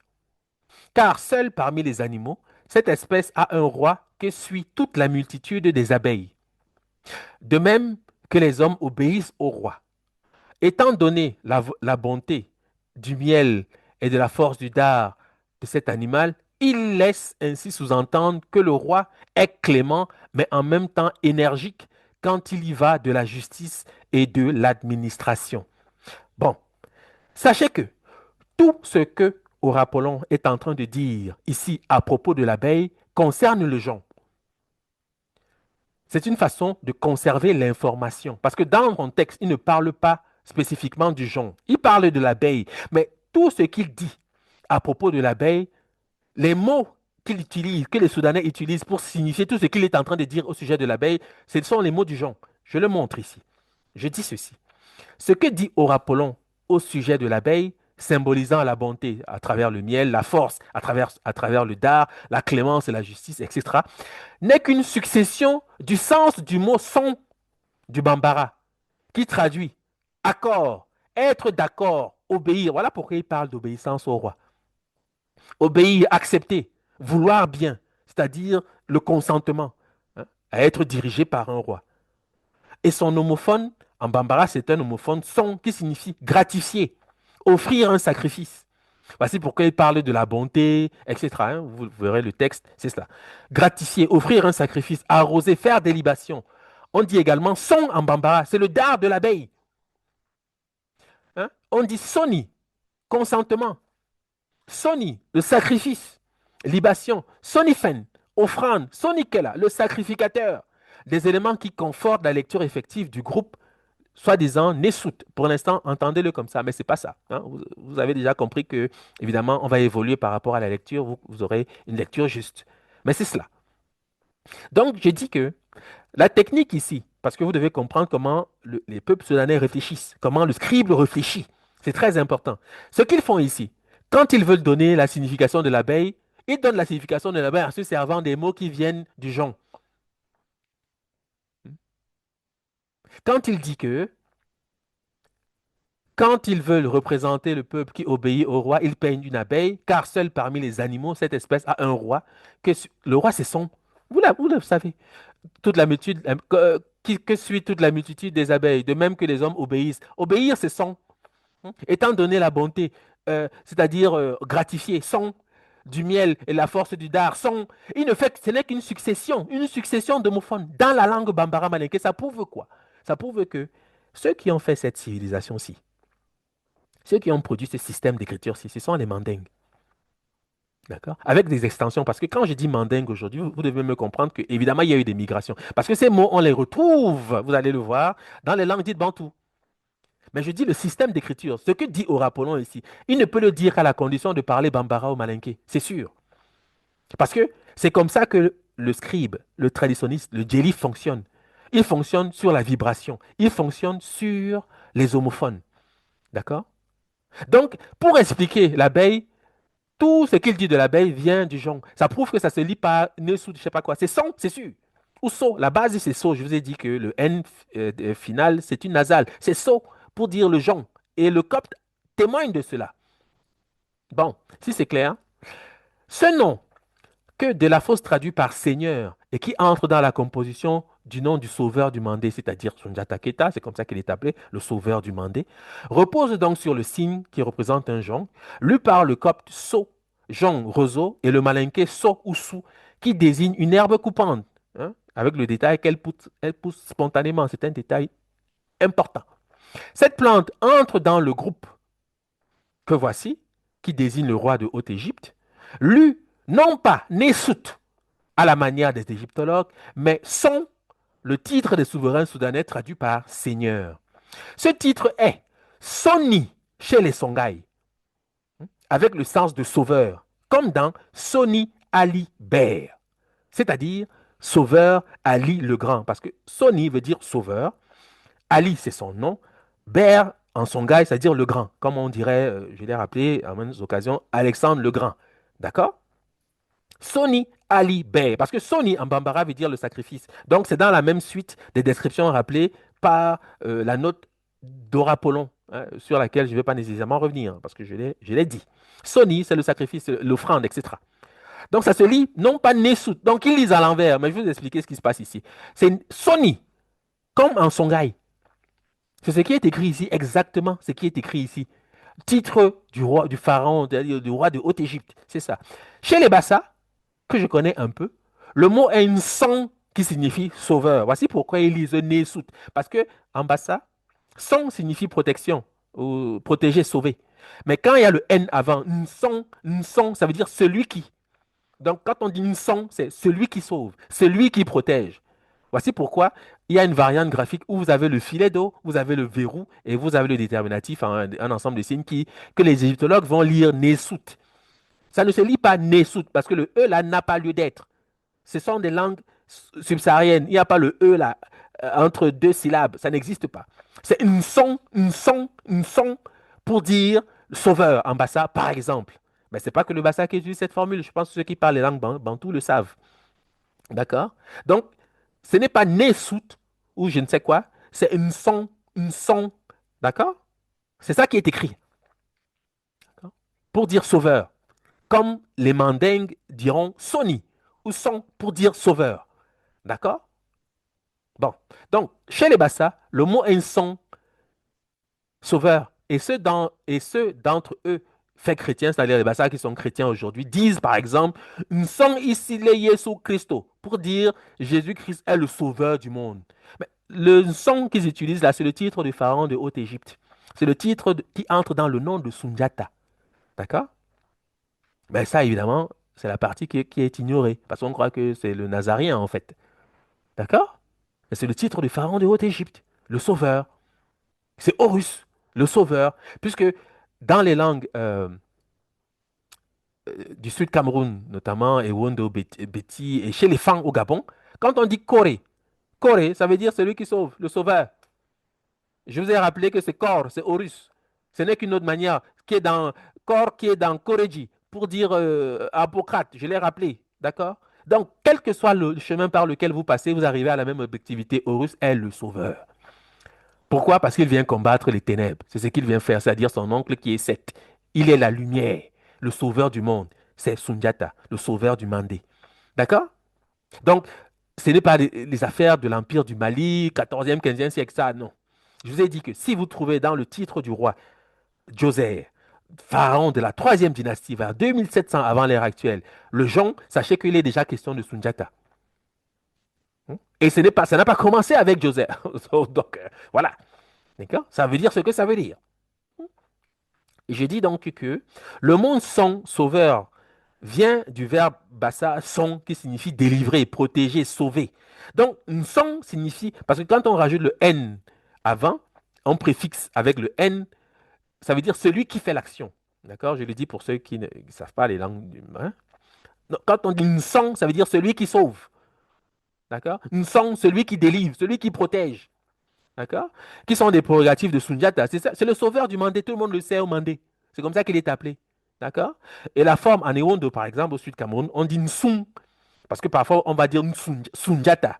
Car seul parmi les animaux, cette espèce a un roi que suit toute la multitude des abeilles. De même que les hommes obéissent au roi. Étant donné la bonté du miel et de la force du dard de cet animal, il laisse ainsi sous-entendre que le roi est clément, mais en même temps énergique quand il y va de la justice et de l'administration. Bon, sachez que tout ce que Orapollon est en train de dire ici à propos de l'abeille concerne le jonc. C'est une façon de conserver l'information. Parce que dans mon texte, il ne parle pas spécifiquement du jonc. Il parle de l'abeille. Mais tout ce qu'il dit à propos de l'abeille, les mots qu'il utilise, que les Soudanais utilisent pour signifier tout ce qu'il est en train de dire au sujet de l'abeille, ce sont les mots du jonc. Je le montre ici. Je dis ceci. Ce que dit Orapollon au sujet de l'abeille, symbolisant la bonté à travers le miel, la force à travers le dard, la clémence et la justice, etc., n'est qu'une succession du sens du mot son du bambara, qui traduit accord, être d'accord, obéir. Voilà pourquoi il parle d'obéissance au roi. Obéir, accepter, vouloir bien, c'est-à-dire le consentement, hein, à être dirigé par un roi. Et son homophone, en bambara, c'est un homophone son qui signifie gratifier, offrir un sacrifice. Voici pourquoi il parle de la bonté, etc. Hein, vous verrez le texte, c'est cela. Gratifier, offrir un sacrifice, arroser, faire des libations. On dit également son en bambara, c'est le dard de l'abeille. Hein? On dit soni, consentement. Soni, le sacrifice, libation. Sonifen, offrande. Sonikela, le sacrificateur. Des éléments qui confortent la lecture effective du groupe soi-disant Nessout. Pour l'instant, entendez-le comme ça, mais ce n'est pas ça. Hein. Vous avez déjà compris que, évidemment, on va évoluer par rapport à la lecture. Vous aurez une lecture juste. Mais c'est cela. Donc, j'ai dit que la technique ici, parce que vous devez comprendre comment les peuples soudanais réfléchissent, comment le scribe réfléchit. C'est très important. Ce qu'ils font ici, quand ils veulent donner la signification de l'abeille, ils donnent la signification de l'abeille en se servant des mots qui viennent du jonc. Quand il dit que quand ils veulent représenter le peuple qui obéit au roi, ils peignent une abeille, car seul parmi les animaux, cette espèce a un roi. Le roi, c'est son. Vous le savez. Toute la multitude, que suit toute la multitude des abeilles, de même que les hommes obéissent. Obéir, c'est son. Étant donné la bonté, c'est-à-dire gratifier, son. du miel et la force du dard sont... Il ne fait, ce n'est qu'une succession d'homophones dans la langue bambara malinké. Ça prouve quoi? Ça prouve que ceux qui ont fait cette civilisation-ci, ceux qui ont produit ce système d'écriture-ci, ce sont les mandingues. D'accord? Avec des extensions, parce que quand je dis mandingue aujourd'hui, vous devez me comprendre que évidemment il y a eu des migrations. Parce que ces mots, on les retrouve, vous allez le voir, dans les langues dites bantou. Mais je dis le système d'écriture, ce que dit Orapolon ici, il ne peut le dire qu'à la condition de parler bambara ou malinké, c'est sûr. Parce que c'est comme ça que le scribe, le traditionniste, le djellif fonctionne. Il fonctionne sur la vibration, il fonctionne sur les homophones. D'accord? Donc, pour expliquer l'abeille, tout ce qu'il dit de l'abeille vient du jonc. Ça prouve que ça se lit pas ne sous, je sais pas quoi. C'est son, c'est sûr. Ou so. La base, c'est so. Je vous ai dit que le N final, c'est une nasale. C'est so pour dire le jonc. Et le copte témoigne de cela. Bon, si c'est clair, ce nom que de la fosse traduit par Seigneur et qui entre dans la composition du nom du sauveur du Mandé, c'est-à-dire Sundiata Keita, c'est comme ça qu'il est appelé, le sauveur du Mandé, repose donc sur le signe qui représente un jonc, lu par le copte So, jonc, roseau, et le malinké So ou Sou, qui désigne une herbe coupante, hein, avec le détail qu'elle pousse, elle pousse spontanément. C'est un détail important. Cette plante entre dans le groupe que voici, qui désigne le roi de Haute-Égypte, lu non pas Nesut, à la manière des égyptologues, mais sont le titre des souverains soudanais traduit par Seigneur. Ce titre est Soni chez les Songhai, avec le sens de sauveur, comme dans Soni Ali Ber, c'est-à-dire sauveur Ali le Grand, parce que Soni veut dire sauveur, Ali c'est son nom, Ber en Songhai, c'est-à-dire le Grand, comme on dirait, je l'ai rappelé à maintes occasions, Alexandre le Grand. D'accord? Soni Ali Bey. Parce que Soni en bambara veut dire le sacrifice. Donc c'est dans la même suite des descriptions rappelées par la note d'Orapolon, hein, sur laquelle je ne vais pas nécessairement revenir, parce que je l'ai dit. Soni, c'est le sacrifice, l'offrande, etc. Donc ça se lit non pas Nesut. Donc ils lisent à l'envers, mais je vais vous expliquer ce qui se passe ici. C'est Soni, comme en Songhai. C'est ce qui est écrit ici, exactement ce qui est écrit ici. Titre du roi, du pharaon, du roi de Haute-Égypte. C'est ça. Chez les Bassa, que je connais un peu, le mot est une son qui signifie sauveur. Voici pourquoi ils lisent Nesut. Parce que en Bassa, son signifie protection, ou protéger, sauver. Mais quand il y a le N avant, son, ça veut dire celui qui. Donc quand on dit son, c'est celui qui sauve, celui qui protège. Voici pourquoi il y a une variante graphique où vous avez le filet d'eau, vous avez le verrou et vous avez le déterminatif, un ensemble de signes que les égyptologues vont lire Nesut. Ça ne se lit pas Nesut parce que le E là n'a pas lieu d'être. Ce sont des langues subsahariennes. Il n'y a pas le E là entre deux syllabes. Ça n'existe pas. C'est une son pour dire sauveur en bassa, par exemple. Mais ce n'est pas que le bassa qui utilise cette formule. Je pense que ceux qui parlent les langues bantoues le savent. D'accord? Donc, ce n'est pas Nesut ou je ne sais quoi. C'est une son. D'accord? C'est ça qui est écrit. Pour dire sauveur. Comme les mandingues diront Soni ou son pour dire sauveur. D'accord? Bon. Donc, chez les Bassa, le mot est un son sauveur. Et ceux d'entre eux, faits chrétiens, c'est-à-dire les Bassa qui sont chrétiens aujourd'hui, disent par exemple son ici le Jésus Christo pour dire Jésus-Christ est le sauveur du monde. Mais le son qu'ils utilisent là, c'est le titre du pharaon de Haute-Égypte. C'est le titre qui entre dans le nom de Sundiata. D'accord? Mais ça, évidemment, c'est la partie qui est ignorée. Parce qu'on croit que c'est le Nazarien, en fait. D'accord? Mais c'est le titre du pharaon de Haute-Égypte, le sauveur. C'est Horus, le sauveur. Puisque dans les langues du Sud Cameroun, notamment, et Wondo, Beti, et chez les Fang au Gabon, quand on dit Corée, Corée, ça veut dire celui qui sauve, le sauveur. Je vous ai rappelé que c'est Kor, c'est Horus. Ce n'est qu'une autre manière, qui est dans Kor, qui est dans Koreji, pour dire Apocrate, je l'ai rappelé, d'accord? Donc, quel que soit le chemin par lequel vous passez, vous arrivez à la même objectivité. Horus est le sauveur. Pourquoi? Parce qu'il vient combattre les ténèbres. C'est ce qu'il vient faire, c'est-à-dire son oncle qui est Seth. Il est la lumière, le sauveur du monde. C'est Sundiata, le sauveur du Mandé. D'accord? Donc, ce n'est pas les affaires de l'Empire du Mali, 14e, 15e siècle, ça, non. Je vous ai dit que si vous trouvez dans le titre du roi Djoser, pharaon de la troisième dynastie, vers 2700 avant l'ère actuelle, le Jong, sachez qu'il est déjà question de Sundiata. Et ce n'est pas, ça n'a pas commencé avec Joseph. Donc, voilà. D'accord? Ça veut dire ce que ça veut dire. Je dis donc que le mot son, sauveur, vient du verbe bassa, son, qui signifie délivrer, protéger, sauver. Donc, son signifie, parce que quand on rajoute le n avant, on préfixe avec le n, ça veut dire celui qui fait l'action. D'accord? Je le dis pour ceux qui ne savent pas les langues. Hein? Donc, quand on dit son, ça veut dire celui qui sauve. D'accord? Son, celui qui délivre, celui qui protège. D'accord? Qui sont des prérogatives de Sundiata. C'est le sauveur du Mandé. Tout le monde le sait au Mandé. C'est comme ça qu'il est appelé. D'accord? Et la forme en Ewondo, par exemple, au sud Cameroun, on dit Nsung. Parce que parfois, on va dire Sundiata.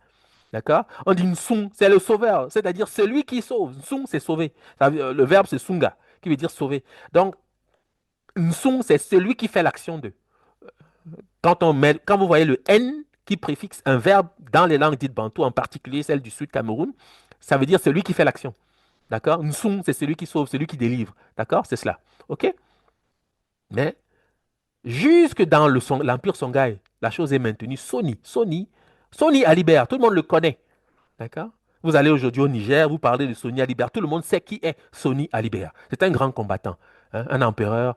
D'accord? On dit Nsung, c'est le sauveur, c'est-à-dire celui qui sauve. Nsung, c'est sauver. Le verbe, c'est Sunga, qui veut dire sauver. Donc, Nsung, c'est celui qui fait l'action de. Quand vous voyez le N qui préfixe un verbe dans les langues dites bantou, en particulier celle du sud Cameroun, ça veut dire celui qui fait l'action. D'accord? Nsung, c'est celui qui sauve, celui qui délivre. D'accord? C'est cela. OK? Mais jusque dans l'Empire Songhai, la chose est maintenue. Sony Alibert, tout le monde le connaît. D'accord? Vous allez aujourd'hui au Niger, vous parlez de Sony Alibert, tout le monde sait qui est Sony Alibert. C'est un grand combattant, hein, un empereur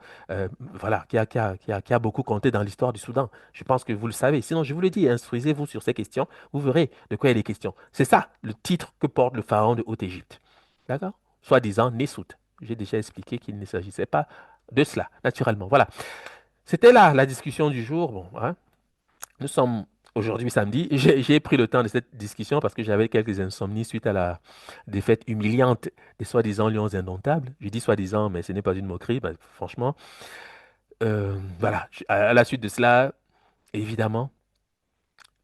voilà, qui a beaucoup compté dans l'histoire du Soudan. Je pense que vous le savez. Sinon, je vous le dis, instruisez-vous sur ces questions, vous verrez de quoi il est question. C'est ça le titre que porte le pharaon de Haute-Égypte. D'accord? Soi-disant Nessout. J'ai déjà expliqué qu'il ne s'agissait pas de cela, naturellement. Voilà. C'était là la discussion du jour. Bon, hein. Nous sommes aujourd'hui samedi. J'ai pris le temps de cette discussion parce que j'avais quelques insomnies suite à la défaite humiliante des soi-disant Lions indomptables. Je dis soi-disant, mais ce n'est pas une moquerie. Ben, franchement, voilà. À la suite de cela, évidemment,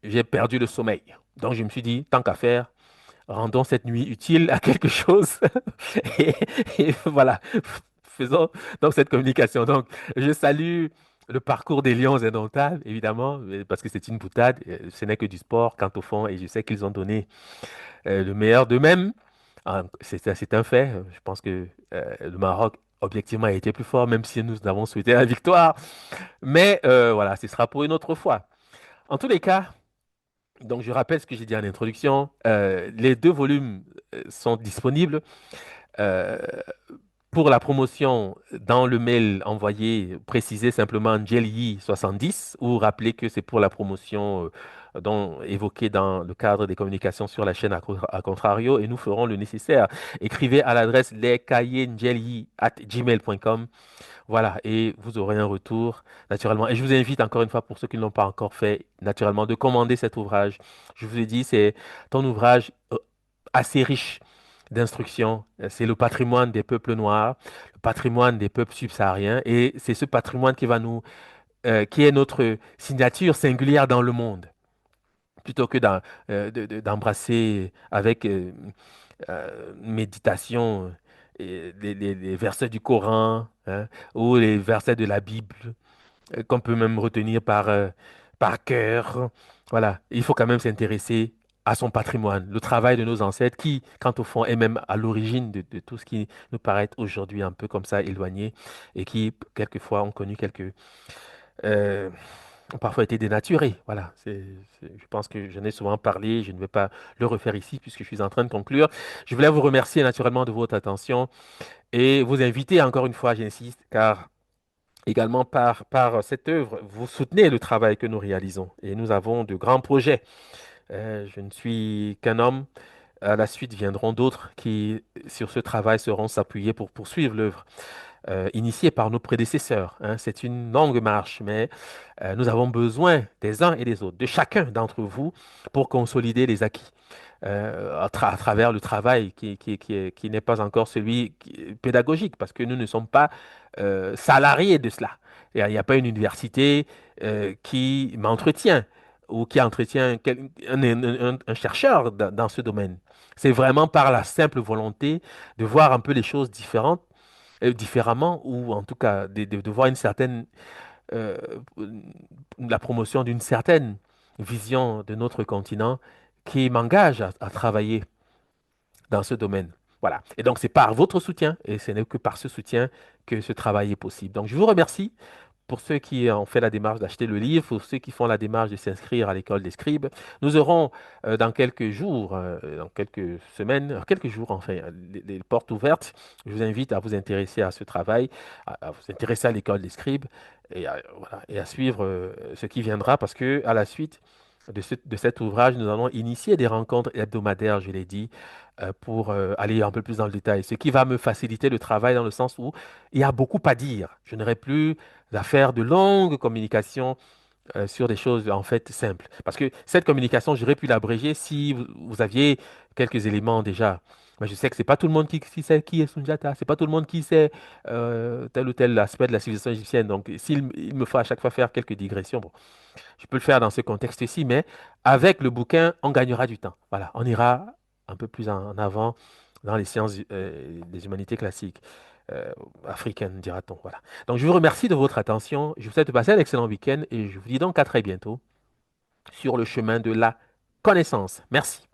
j'ai perdu le sommeil. Donc, je me suis dit, tant qu'à faire, rendons cette nuit utile à quelque chose. et, et voilà, faisons donc cette communication. Donc, je salue le parcours des Lions indomptables, évidemment, parce que c'est une boutade. Ce n'est que du sport quant au fond, et je sais qu'ils ont donné le meilleur d'eux-mêmes. C'est un fait. Je pense que le Maroc, objectivement, a été plus fort, même si nous avons souhaité la victoire. Mais voilà, ce sera pour une autre fois. En tous les cas, donc je rappelle ce que j'ai dit en introduction. Les deux volumes sont disponibles. Euh, pour la promotion, dans le mail envoyé, précisez simplement Jelly 70 ou rappelez que c'est pour la promotion évoquée dans le cadre des communications sur la chaîne à contrario et nous ferons le nécessaire. Écrivez à l'adresse lescahiers@gmail.com. Voilà, et vous aurez un retour naturellement. Et je vous invite encore une fois, pour ceux qui ne l'ont pas encore fait, naturellement, de commander cet ouvrage. Je vous ai dit, c'est un ouvrage assez riche d'instructions. C'est le patrimoine des peuples noirs, le patrimoine des peuples subsahariens, et c'est ce patrimoine qui est notre signature singulière dans le monde, plutôt que d'embrasser avec méditation les versets du Coran hein, ou les versets de la Bible qu'on peut même retenir par cœur. Voilà, il faut quand même s'intéresser à son patrimoine, le travail de nos ancêtres qui, quant au fond, est même à l'origine de tout ce qui nous paraît aujourd'hui un peu comme ça éloigné et qui, quelquefois, ont connu euh, ont parfois été dénaturés. Voilà, je pense que j'en ai souvent parlé, je ne vais pas le refaire ici puisque je suis en train de conclure. Je voulais vous remercier naturellement de votre attention et vous inviter encore une fois, j'insiste, car également par cette œuvre, vous soutenez le travail que nous réalisons et nous avons de grands projets. Je ne suis qu'un homme. À la suite viendront d'autres qui, sur ce travail, seront s'appuyer pour poursuivre l'œuvre initiée par nos prédécesseurs. Hein. C'est une longue marche, mais nous avons besoin des uns et des autres, de chacun d'entre vous, pour consolider les acquis. À travers le travail qui n'est pas encore pédagogique, parce que nous ne sommes pas salariés de cela. Il n'y a pas une université qui m'entretient ou qui entretient un chercheur dans ce domaine. C'est vraiment par la simple volonté de voir un peu les choses différemment, ou en tout cas de voir euh, la promotion d'une certaine vision de notre continent qui m'engage à travailler dans ce domaine. Voilà. Et donc, c'est par votre soutien, et ce n'est que par ce soutien que ce travail est possible. Donc, je vous remercie pour ceux qui ont fait la démarche d'acheter le livre, pour ceux qui font la démarche de s'inscrire à l'école des scribes. Nous aurons dans quelques jours, dans quelques semaines, quelques jours enfin, les portes ouvertes. Je vous invite à vous intéresser à ce travail, à vous intéresser à l'école des scribes voilà, et à suivre ce qui viendra parce que à la suite de cet ouvrage, nous allons initier des rencontres hebdomadaires, je l'ai dit, pour aller un peu plus dans le détail. Ce qui va me faciliter le travail dans le sens où il y a beaucoup à dire. Je n'aurai plus à faire de longues communications sur des choses en fait simples. Parce que cette communication, j'aurais pu l'abréger si vous aviez quelques éléments déjà. Mais je sais que c'est pas tout le monde qui sait qui est Sundiata, c'est pas tout le monde qui sait tel ou tel aspect de la civilisation égyptienne. Donc, s'il il me faut à chaque fois faire quelques digressions, bon, je peux le faire dans ce contexte-ci, mais avec le bouquin, on gagnera du temps. Voilà, on ira un peu plus en avant dans les sciences des humanités classiques, euh, africaines, dira-t-on. Voilà. Donc, je vous remercie de votre attention. Je vous souhaite de passer un excellent week-end et je vous dis donc à très bientôt sur le chemin de la connaissance. Merci.